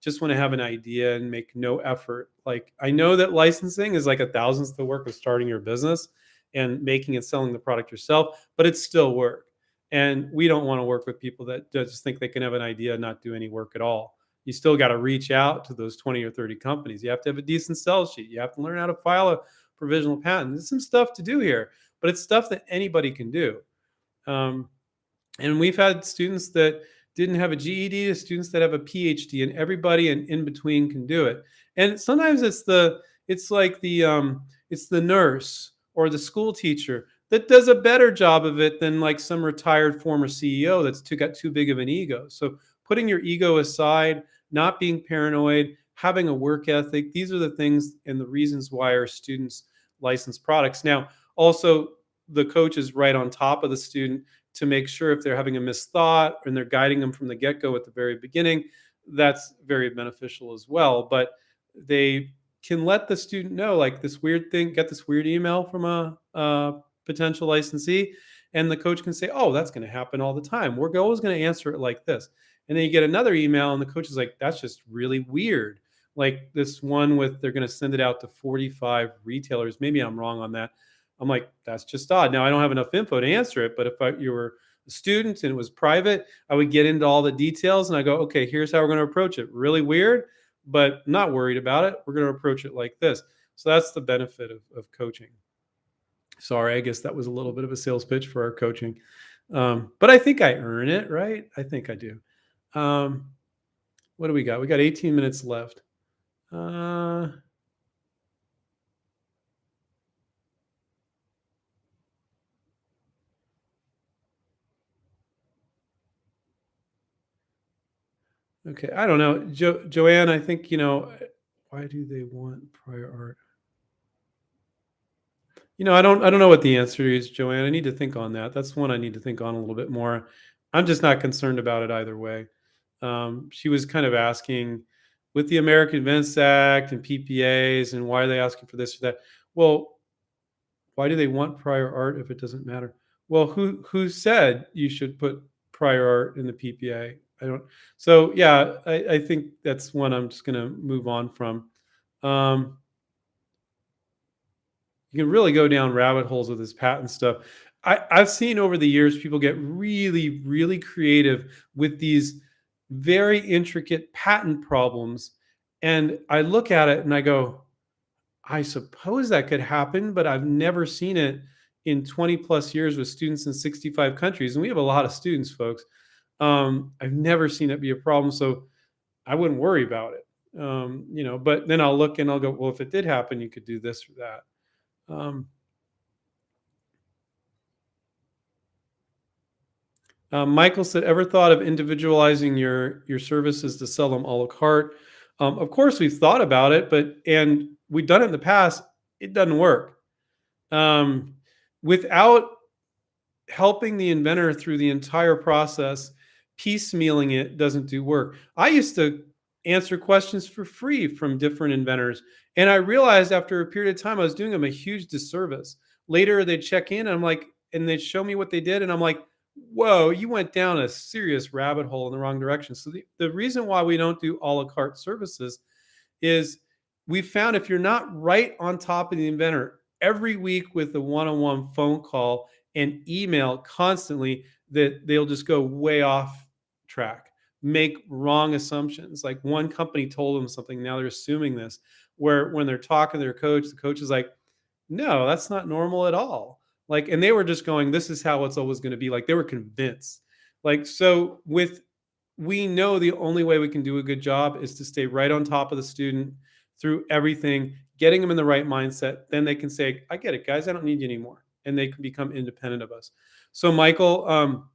just want to have an idea and make no effort. Like, I know that licensing is like a thousandth the work of starting your business and making and selling the product yourself, but it's still work. And we don't want to work with people that just think they can have an idea and not do any work at all. You still got to reach out to those 20 or 30 companies. You have to have a decent sell sheet. You have to learn how to file a provisional patent. There's some stuff to do here, but it's stuff that anybody can do. And we've had students that didn't have a GED to students that have a PhD, and everybody in between can do it. And sometimes it's the nurse or the school teacher that does a better job of it than like some retired former CEO that's got too big of an ego. So putting your ego aside, not being paranoid, having a work ethic, these are the things and the reasons why our students license products. Now, also, the coach is right on top of the student to make sure if they're having a missed thought and they're guiding them from the get-go at the very beginning, that's very beneficial as well. But they can let the student know, like, this weird thing, get this weird email from a potential licensee, and the coach can say, oh, that's going to happen all the time, we're always going to answer it like this. And then you get another email and the coach is like, that's just really weird. Like this one with, they're going to send it out to 45 retailers, maybe I'm wrong on that. I'm like, that's just odd. Now I don't have enough info to answer it, but if you were a student and it was private, I would get into all the details and I go, okay, here's how we're going to approach it. Really weird, but not worried about it. We're going to approach it like this. So that's the benefit of coaching. Sorry, I guess that was a little bit of a sales pitch for our coaching. But I think I earn it, right? I think I do. Um, what do we got? We got 18 minutes left. Uh, okay, I don't know. Joanne, I think, why do they want prior art? I don't know what the answer is, Joanne. I need to think on that. That's one I need to think on a little bit more. I'm just not concerned about it either way. She was kind of asking with the American Invents Act and PPAs and why are they asking for this or that? Well, why do they want prior art if it doesn't matter? Well, who said you should put prior art in the PPA? I don't. So yeah, I think that's one I'm just going to move on from. Um, you can really go down rabbit holes with this patent stuff. I've seen over the years people get really, really creative with these very intricate patent problems. And I look at it and I go, I suppose that could happen, but I've never seen it in 20 plus years with students in 65 countries. And we have a lot of students, folks. I've never seen it be a problem. So I wouldn't worry about it. But then I'll look and I'll go, well, if it did happen, you could do this or that. Michael said, "Ever thought of individualizing your services to sell them a la carte?" Of course, we've thought about it, and we've done it in the past. It doesn't work. Um, Without helping the inventor through the entire process, piecemealing it doesn't do work. I used to answer questions for free from different inventors, and I realized after a period of time I was doing them a huge disservice. Later, they'd check in, and I'm like, and they'd show me what they did, and I'm like, whoa, you went down a serious rabbit hole in the wrong direction. So the reason why we don't do a la carte services is we found if you're not right on top of the inventor every week with a one-on-one phone call and email constantly, that they'll just go way off track, make wrong assumptions. Like one company told them something, now they're assuming this, where when they're talking to their coach, the coach is like, no, that's not normal at all. Like, and they were just going, this is how it's always going to be. Like they were convinced. Like, so we know the only way we can do a good job is to stay right on top of the student through everything, getting them in the right mindset. Then they can say, I get it, guys, I don't need you anymore. And they can become independent of us. So, Michael,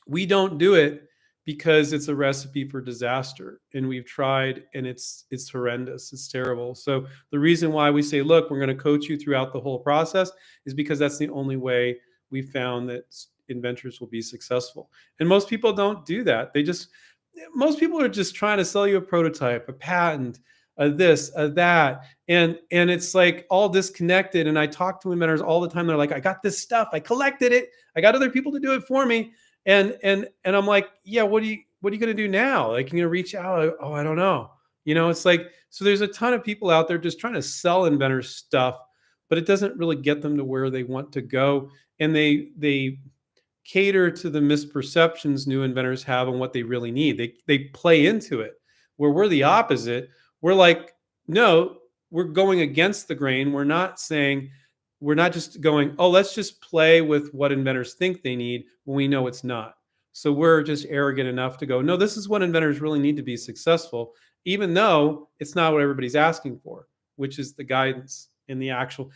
we don't do it because it's a recipe for disaster, and we've tried and it's horrendous, it's terrible. So the reason why we say, look, we're going to coach you throughout the whole process is because that's the only way we found that inventors will be successful. And most people don't do that. Most people are just trying to sell you a prototype, a patent, a this, a that, and it's like all disconnected. And I talk to inventors all the time. They're like, I got this stuff, I collected it, I got other people to do it for me. And I'm like, yeah, what are you going to do now? Like, you're going to reach out? Oh, I don't know. It's like, so there's a ton of people out there just trying to sell inventors stuff, but it doesn't really get them to where they want to go. And they cater to the misperceptions new inventors have on what they really need. They play into it, where we're the opposite. We're like, no, we're going against the grain. We're not just going, oh, let's just play with what inventors think they need when we know it's not. So we're just arrogant enough to go, no, this is what inventors really need to be successful, even though it's not what everybody's asking for, which is the guidance and the actual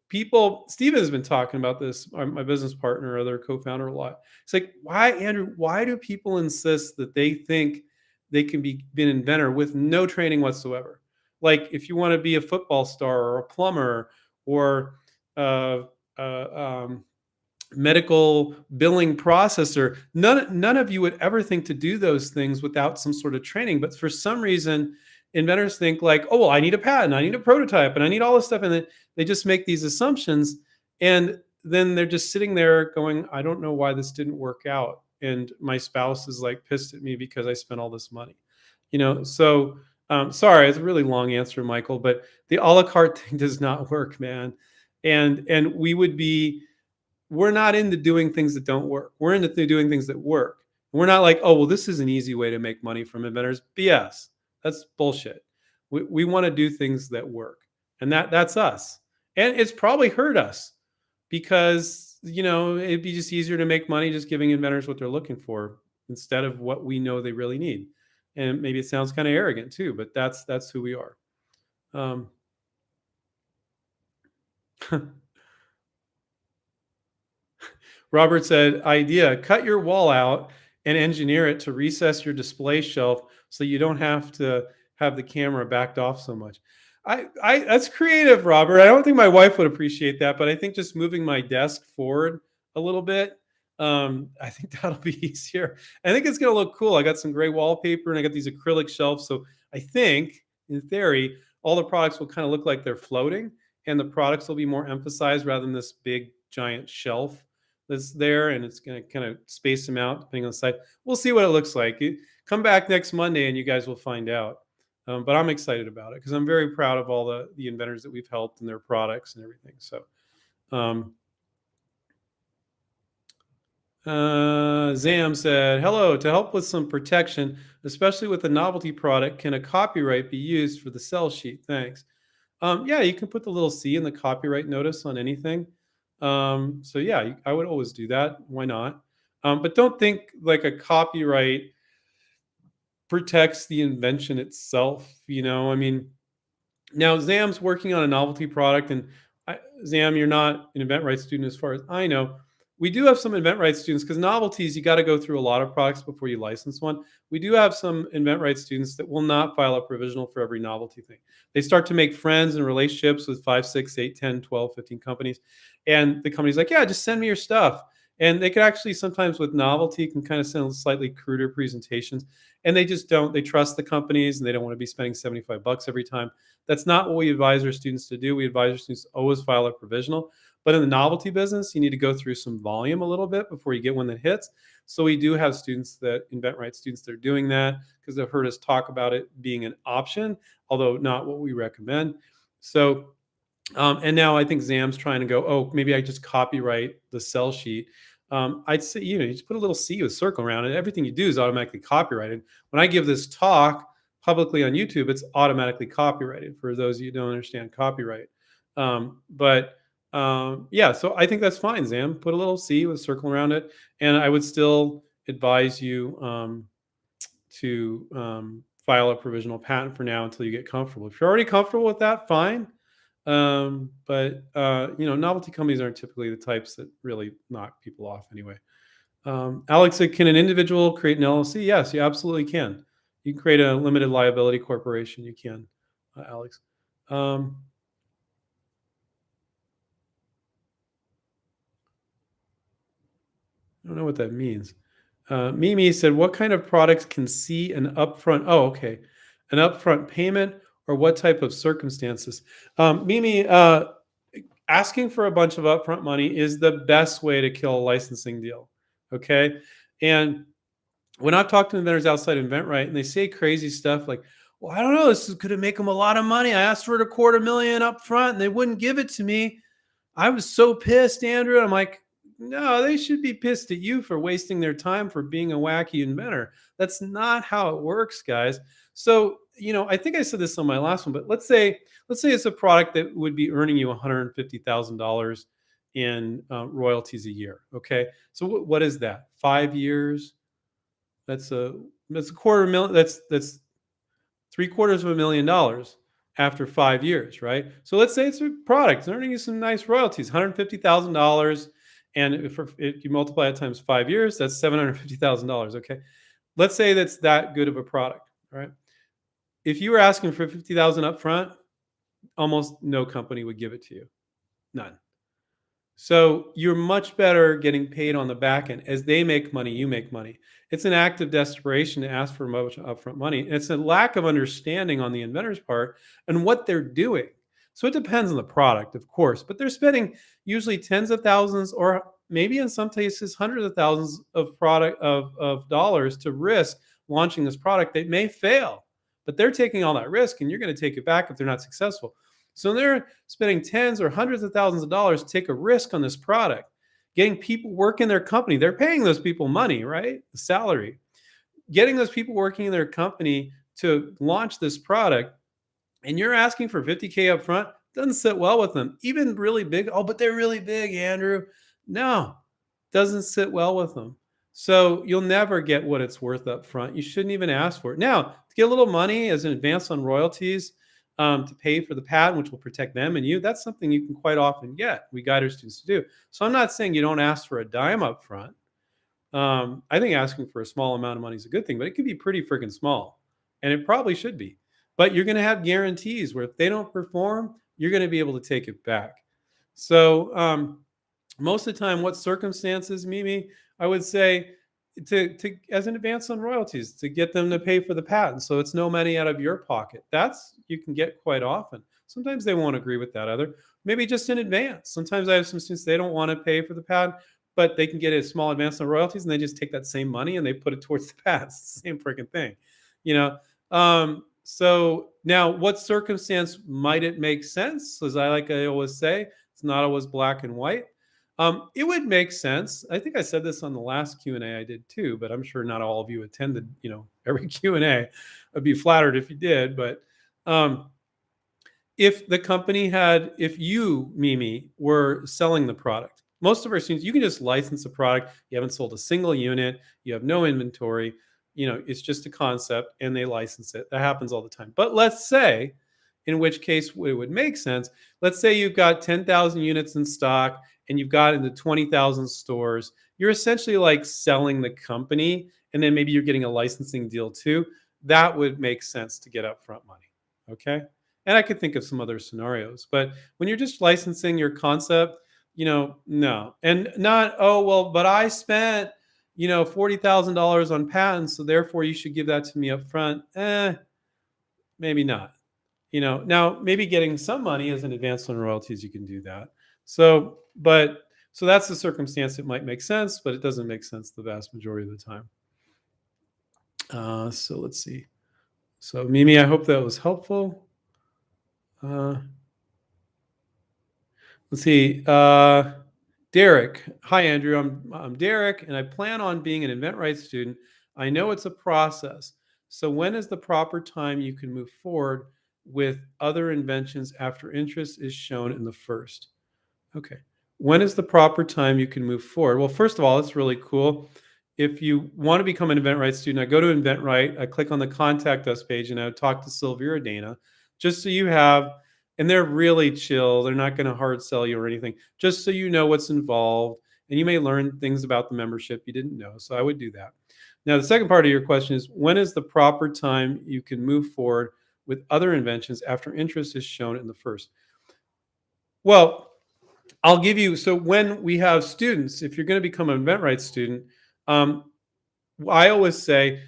people. Steven has been talking about this, my business partner, other co-founder, a lot. It's like, why, Andrew, why do people insist that they think they can be an inventor with no training whatsoever? Like if you want to be a football star or a plumber or uh, uh, um, medical billing processor. None of you would ever think to do those things without some sort of training. But for some reason, inventors think like, oh, well, I need a patent, I need a prototype, and I need all this stuff. And then they just make these assumptions. And then they're just sitting there going, I don't know why this didn't work out. And my spouse is like pissed at me because I spent all this money. So sorry, it's a really long answer, Michael, but the a la carte thing does not work, man. And we're not into doing things that don't work. We're into doing things that work. We're not like, oh, well, this is an easy way to make money from inventors. BS. That's bullshit. We want to do things that work. And that's us. And it's probably hurt us because, it'd be just easier to make money just giving inventors what they're looking for instead of what we know they really need. And maybe it sounds kind of arrogant too, but that's who we are. Um, Robert said, idea, cut your wall out and engineer it to recess your display shelf so you don't have to have the camera backed off so much. That's creative, Robert. I don't think my wife would appreciate that, but I think just moving my desk forward a little bit, I think that'll be easier. I think it's going to look cool. I got some gray wallpaper and I got these acrylic shelves. So I think, in theory, all the products will kind of look like they're floating and the products will be more emphasized rather than this big giant shelf that's there, and it's going to kind of space them out depending on the site. We'll see what it looks like. Come back next Monday and you guys will find out. But I'm excited about it because I'm very proud of all the inventors that we've helped and their products and everything. So Zam said, hello, to help with some protection, especially with a novelty product, can a copyright be used for the sell sheet? Thanks. Yeah, you can put the little C in the copyright notice on anything. So yeah, I would always do that. Why not? But don't think like a copyright protects the invention itself. I mean, now Zam's working on a novelty product, and Zam, you're not an inventRight student as far as I know. We do have some inventRight students because novelties, you got to go through a lot of products before you license one. We do have some inventRight students that will not file a provisional for every novelty thing. They start to make friends and relationships with 5, 6, 8, 10, 12, 15 companies. And the company's like, yeah, just send me your stuff. And they could actually sometimes with novelty can kind of send slightly cruder presentations. And they just don't. They trust the companies and they don't want to be spending $75 every time. That's not what we advise our students to do. We advise our students to always file a provisional. But in the novelty business, you need to go through some volume a little bit before you get one that hits. So we do have students inventRight students that are doing that because they've heard us talk about it being an option, although not what we recommend. So, and now I think Zam's trying to go, oh, maybe I just copyright the sell sheet. I'd say, you just put a little C with a circle around it. Everything you do is automatically copyrighted. When I give this talk publicly on YouTube, it's automatically copyrighted for those of you who don't understand copyright. Yeah, so I think that's fine, Zam. Put a little C with a circle around it. And I would still advise you to file a provisional patent for now until you get comfortable. If you're already comfortable with that, fine. Novelty companies aren't typically the types that really knock people off anyway. Alex said, can an individual create an LLC? Yes, you absolutely can. You can create a limited liability corporation. You can, Alex. I don't know what that means. Mimi said, what kind of products can see an upfront? Oh, okay. An upfront payment or what type of circumstances? Mimi, asking for a bunch of upfront money is the best way to kill a licensing deal. Okay. And when I've talked to inventors outside inventRight and they say crazy stuff like, well, I don't know, this is going to make them a lot of money. I asked for it $250,000 up front and they wouldn't give it to me. I was so pissed, Andrew. I'm like, no, they should be pissed at you for wasting their time for being a wacky inventor. That's not how it works, guys. So, I think I said this on my last one, but let's say it's a product that would be earning you $150,000 in royalties a year. Okay, so what is that? 5 years? That's a $250,000. That's $750,000 after 5 years, right? So let's say it's a product it's earning you some nice royalties, $150,000, and if you multiply it times 5 years, that's $750,000. Okay, let's say that's that good of a product, right? If you were asking for $50,000 up front, almost no company would give it to you, none. So you're much better getting paid on the back end. As they make money, you make money. It's an act of desperation to ask for much upfront money. And it's a lack of understanding on the inventor's part and what they're doing. So it depends on the product, of course, but they're spending usually tens of thousands or maybe in some cases hundreds of thousands of of dollars to risk launching this product. They may fail, but they're taking all that risk and you're going to take it back if they're not successful. So they're spending tens or hundreds of thousands of dollars to take a risk on this product, getting people work in their company. They're paying those people money, right? The salary. Getting those people working in their company to launch this product, and you're asking for 50K up front, doesn't sit well with them. Even really big, oh, but they're really big, Andrew. No, doesn't sit well with them. So you'll never get what it's worth up front. You shouldn't even ask for it. Now, to get a little money as an advance on royalties, to pay for the patent, which will protect them and you, that's something you can quite often get. We guide our students to do. So I'm not saying you don't ask for a dime up front. I think asking for a small amount of money is a good thing, but it could be pretty freaking small. And it probably should be. But you're going to have guarantees where if they don't perform, you're going to be able to take it back. So most of the time, what circumstances, Mimi, I would say to as an advance on royalties to get them to pay for the patent. So it's no money out of your pocket. That's you can get quite often. Sometimes they won't agree with that other. Maybe just in advance. Sometimes I have some students, they don't want to pay for the patent, but they can get a small advance on royalties and they just take that same money and they put it towards the patent. It's the same freaking thing, you know? So now what circumstance might it make sense? As I always say, it's not always black and white. It would make sense. I think I said this on the last Q&A I did too, but I'm sure not all of you attended, every Q&A. I'd be flattered if you did, but if the company if you, Mimi, were selling the product, most of our students, you can just license a product. You haven't sold a single unit. You have no inventory. It's just a concept and they license it. That happens all the time. But let's say, in which case it would make sense. Let's say you've got 10,000 units in stock and you've got into 20,000 stores. You're essentially like selling the company and then maybe you're getting a licensing deal too. That would make sense to get upfront money. Okay. And I could think of some other scenarios, but when you're just licensing your concept, no. And not, oh, well, but I spent, $40,000 on patents, so therefore you should give that to me up front. Maybe not. Now maybe getting some money as an advance on royalties, you can do that. So that's the circumstance. It might make sense, but it doesn't make sense the vast majority of the time. So let's see. So Mimi, I hope that was helpful. Let's see. Derek. Hi, Andrew. I'm Derek, and I plan on being an inventRight student. I know it's a process. So when is the proper time you can move forward with other inventions after interest is shown in the first? Okay. When is the proper time you can move forward? Well, first of all, it's really cool. If you want to become an inventRight student, I go to inventRight, I click on the contact us page, and I talk to Sylvia or Dana, just so you have, and they're really chill. They're not going to hard sell you or anything, just so you know what's involved. And you may learn things about the membership you didn't know. So I would do that. Now, the second part of your question is, when is the proper time you can move forward with other inventions after interest is shown in the first? Well, I'll give you, so when we have students, if you're going to become an inventRight student, I always say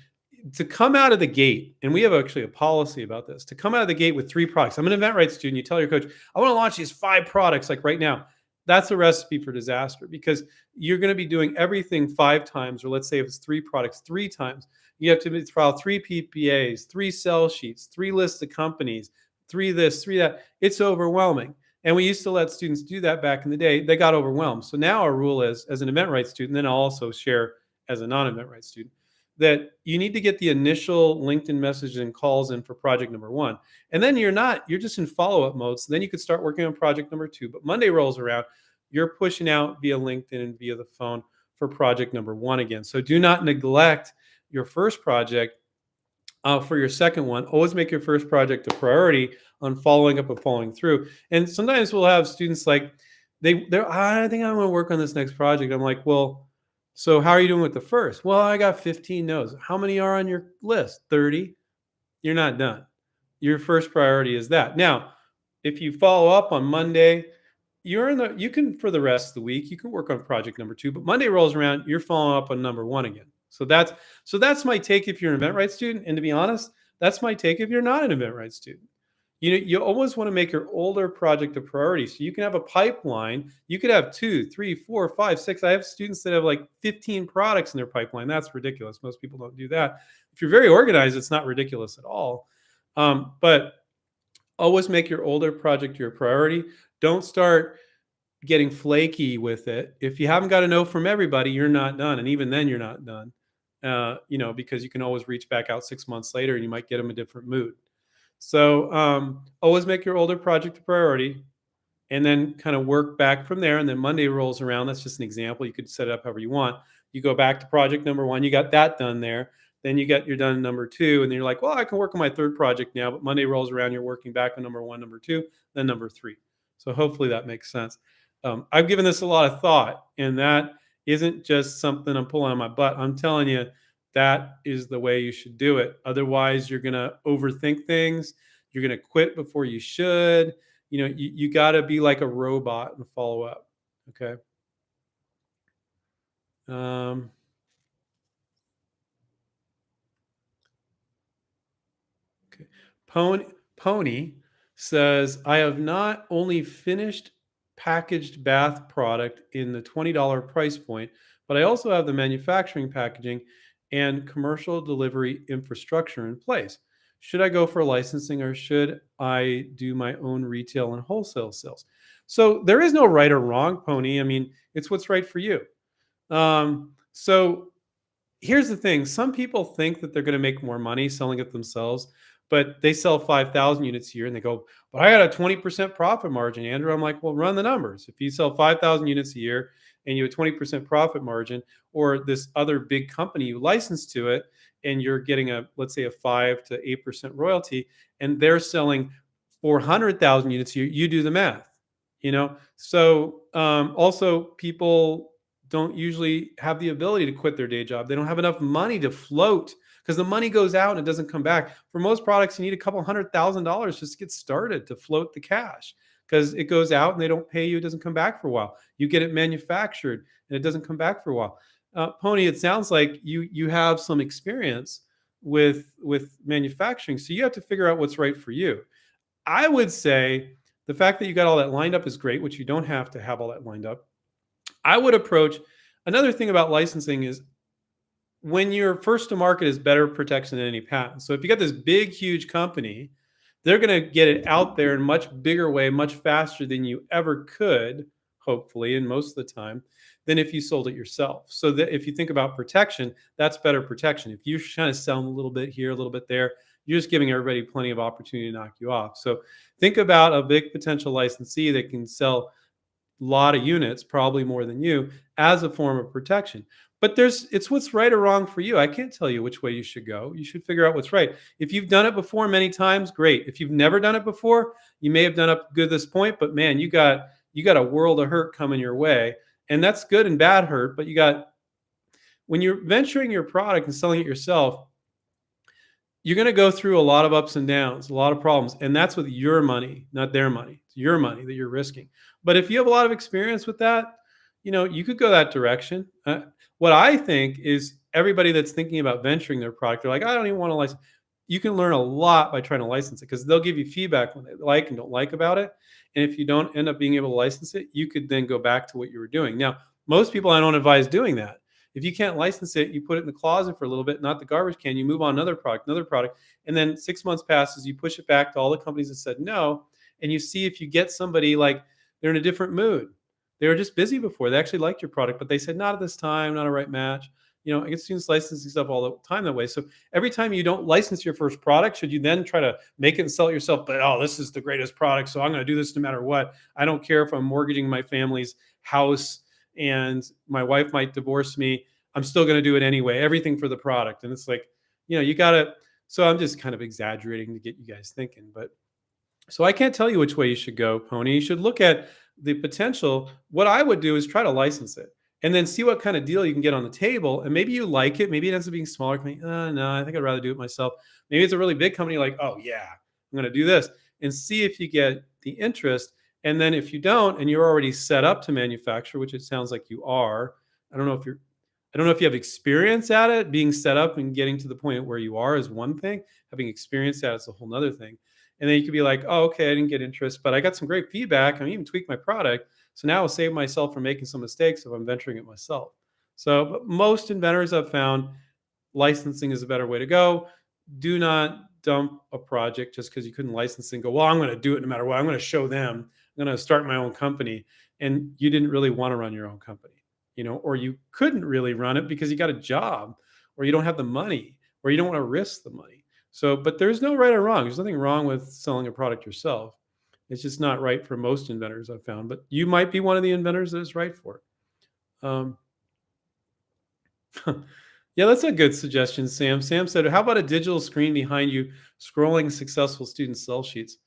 to come out of the gate, and we have actually a policy about this, to come out of the gate with 3 products. I'm an inventRight student. You tell your coach, I want to launch these 5 products like right now. That's a recipe for disaster because you're going to be doing everything 5 times, or let's say if it's 3 products, 3 times. You have to file 3 PPAs, 3 sell sheets, 3 lists of companies, 3 this, 3 that. It's overwhelming. And we used to let students do that back in the day. They got overwhelmed. So now our rule is, as an inventRight student, then I'll also share as a non-inventRight student, that you need to get the initial LinkedIn messages and calls in for project number 1. And then you're just in follow-up mode. So then you could start working on project number 2. But Monday rolls around, you're pushing out via LinkedIn and via the phone for project number 1 again. So do not neglect your first project for your second one. Always make your first project a priority on following up and following through. And sometimes we'll have students like, I think I want to work on this next project. I'm like, well, so how are you doing with the first? Well, I got 15 no's. How many are on your list? 30. You're not done. Your first priority is that. Now, if you follow up on Monday, you're in the, you can, for the rest of the week, you can work on project number 2, but Monday rolls around, you're following up on number 1 again. So that's my take if you're an InventRight student. And to be honest, that's my take if you're not an InventRight student. You always want to make your older project a priority. So you can have a pipeline. You could have 2, 3, 4, 5, 6. I have students that have like 15 products in their pipeline. That's ridiculous. Most people don't do that. If you're very organized, it's not ridiculous at all. But always make your older project your priority. Don't start getting flaky with it. If you haven't got a no from everybody, you're not done. And even then, you're not done, because you can always reach back out 6 months later and you might get them a different mood. So always make your older project a priority and then kind of work back from there. And then Monday rolls around. That's just an example. You could set it up however you want. You go back to project number 1. You got that done there. Then you're done number 2. And then you're like, well, I can work on my 3rd project now. But Monday rolls around. You're working back on number 1, number 2, then number 3. So hopefully that makes sense. I've given this a lot of thought. And that isn't just something I'm pulling on my butt. I'm telling you, that is the way you should do it. Otherwise, you're going to overthink things. You're going to quit before you should. You got to be like a robot and follow up. Okay. Okay. Pony says, I have not only finished packaged bath product in the $20 price point, but I also have the manufacturing, packaging, and commercial delivery infrastructure in place. Should I go for licensing or should I do my own retail and wholesale sales? So there is no right or wrong, Pony. I mean, it's what's right for you. So here's the thing. Some people think that they're going to make more money selling it themselves, but they sell 5,000 units a year and they go, but I got a 20% profit margin, Andrew. I'm like, well, run the numbers. If you sell 5,000 units a year and you have a 20% profit margin, or this other big company you license to it and you're getting let's say a 5 to 8% royalty, and they're selling 400,000 units a year, you do the math, So also people don't usually have the ability to quit their day job. They don't have enough money to float because the money goes out and it doesn't come back. For most products, you need a couple $100,000 just to get started to float the cash because it goes out and they don't pay you. It doesn't come back for a while. You get it manufactured and it doesn't come back for a while. Pony, it sounds like you have some experience with manufacturing, so you have to figure out what's right for you. I would say the fact that you got all that lined up is great, which you don't have to have all that lined up. I would approach, another thing about licensing is when you're first to market is better protection than any patent. So if you got this big, huge company, they're going to get it out there in a much bigger way, much faster than you ever could, hopefully, and most of the time, than if you sold it yourself. So that if you think about protection, that's better protection. If you're trying to sell a little bit here, a little bit there, you're just giving everybody plenty of opportunity to knock you off. So think about a big potential licensee that can sell lot of units, probably more than you, as a form of protection. But it's what's right or wrong for you. I can't tell you which way you should go. You should figure out what's right. If you've done it before many times, great. If you've never done it before, you may have done it good at this point, but man, you got a world of hurt coming your way. And that's good and bad hurt, but when you're venturing your product and selling it yourself, you're going to go through a lot of ups and downs, a lot of problems. And that's with your money, not their money. It's your money that you're risking. But if you have a lot of experience with that, you could go that direction. What I think is everybody that's thinking about venturing their product, they're like, I don't even want to license. You can learn a lot by trying to license it because they'll give you feedback when they like and don't like about it. And if you don't end up being able to license it, you could then go back to what you were doing. Now, most people, I don't advise doing that. If you can't license it, you put it in the closet for a little bit, not the garbage can. You move on another product, and then 6 months passes. You push it back to all the companies that said no, and you see if you get somebody like they're in a different mood. They were just busy before. They actually liked your product, but they said not at this time, not a right match. I get students licensing stuff all the time that way. So every time you don't license your first product, should you then try to make it and sell it yourself? But this is the greatest product, so I'm going to do this no matter what. I don't care if I'm mortgaging my family's house and my wife might divorce me. I'm still going to do it anyway. Everything for the product. And it's like, you got to. So I'm just kind of exaggerating to get you guys thinking. But so I can't tell you which way you should go, Pony. You should look at the potential. What I would do is try to license it and then see what kind of deal you can get on the table. And maybe you like it. Maybe it ends up being smaller. No, I think I'd rather do it myself. Maybe it's a really big company like, oh, yeah, I'm going to do this. And see if you get the interest And then if you don't, and you're already set up to manufacture, which it sounds like you are, I don't know if you're, I don't know if you have experience at it. Being set up and getting to the point where you are is one thing. Having experience at it is a whole nother thing. And then you could be like, oh, okay, I didn't get interest, but I got some great feedback. I even tweaked my product. So now I'll save myself from making some mistakes if I'm venturing it myself. So, but most inventors I've found, licensing is a better way to go. Do not dump a project just because you couldn't license and go, well, I'm going to do it no matter what. I'm going to show them. I'm going to start my own company. And you didn't really want to run your own company, or you couldn't really run it because you got a job, or you don't have the money, or you don't want to risk the money. So, but there's no right or wrong. There's nothing wrong with selling a product yourself. It's just not right for most inventors I've found, but you might be one of the inventors that is right for it. Yeah, that's a good suggestion, Sam. Sam said, how about a digital screen behind you scrolling successful student sell sheets?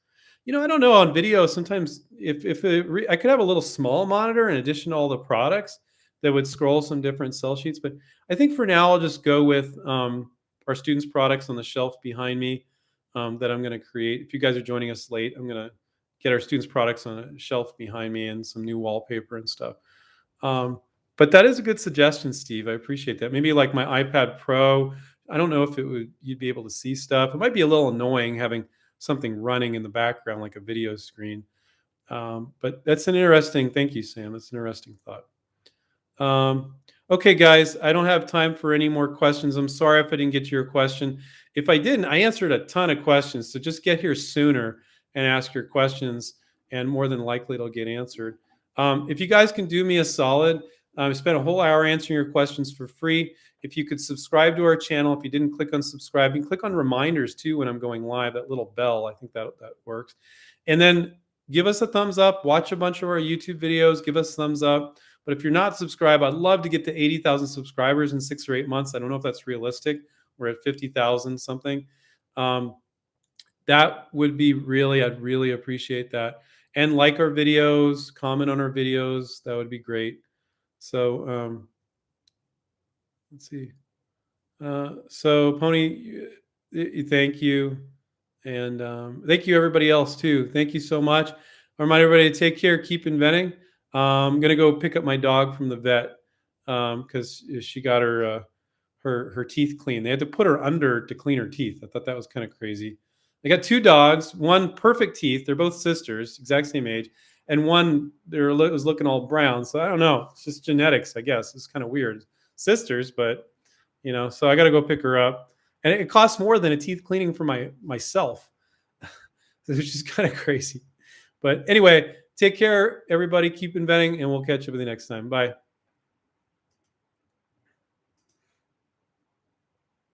I don't know, on video, sometimes I could have a little small monitor in addition to all the products that would scroll some different sell sheets. But I think for now, I'll just go with our students' products on the shelf behind me that I'm going to create. If you guys are joining us late, I'm going to get our students' products on a shelf behind me and some new wallpaper and stuff. But that is a good suggestion, Steve. I appreciate that. Maybe like my iPad Pro. I don't know if you'd be able to see stuff. It might be a little annoying having something running in the background like a video screen. But that's an interesting, thank you, Sam. That's an interesting thought. Okay, guys, I don't have time for any more questions. I'm sorry if I didn't get to your question. If I didn't, I answered a ton of questions. So just get here sooner and ask your questions, and more than likely it'll get answered. If you guys can do me a solid, I spent a whole hour answering your questions for free. If you could subscribe to our channel, if you didn't click on subscribe, you can click on reminders too when I'm going live, that little bell. I think that works. And then give us a thumbs up, watch a bunch of our YouTube videos, give us thumbs up. But if you're not subscribed, I'd love to get to 80,000 subscribers in 6 or 8 months. I don't know if that's realistic. We're at 50,000 something. That would be I'd really appreciate that. And like our videos, comment on our videos. That would be great. So let's see. So Pony, thank you. And thank you everybody else too. Thank you so much. I remind everybody to take care, keep inventing. I'm going to go pick up my dog from the vet because she got her teeth cleaned. They had to put her under to clean her teeth. I thought that was kind of crazy. I got 2 dogs, one perfect teeth. They're both sisters, exact same age. And one was looking all brown. So I don't know. It's just genetics, I guess. It's kind of weird. Sisters, but so I got to go pick her up. And it costs more than a teeth cleaning for myself, which is kind of crazy. But anyway, take care, everybody. Keep inventing, and we'll catch up with you next time. Bye.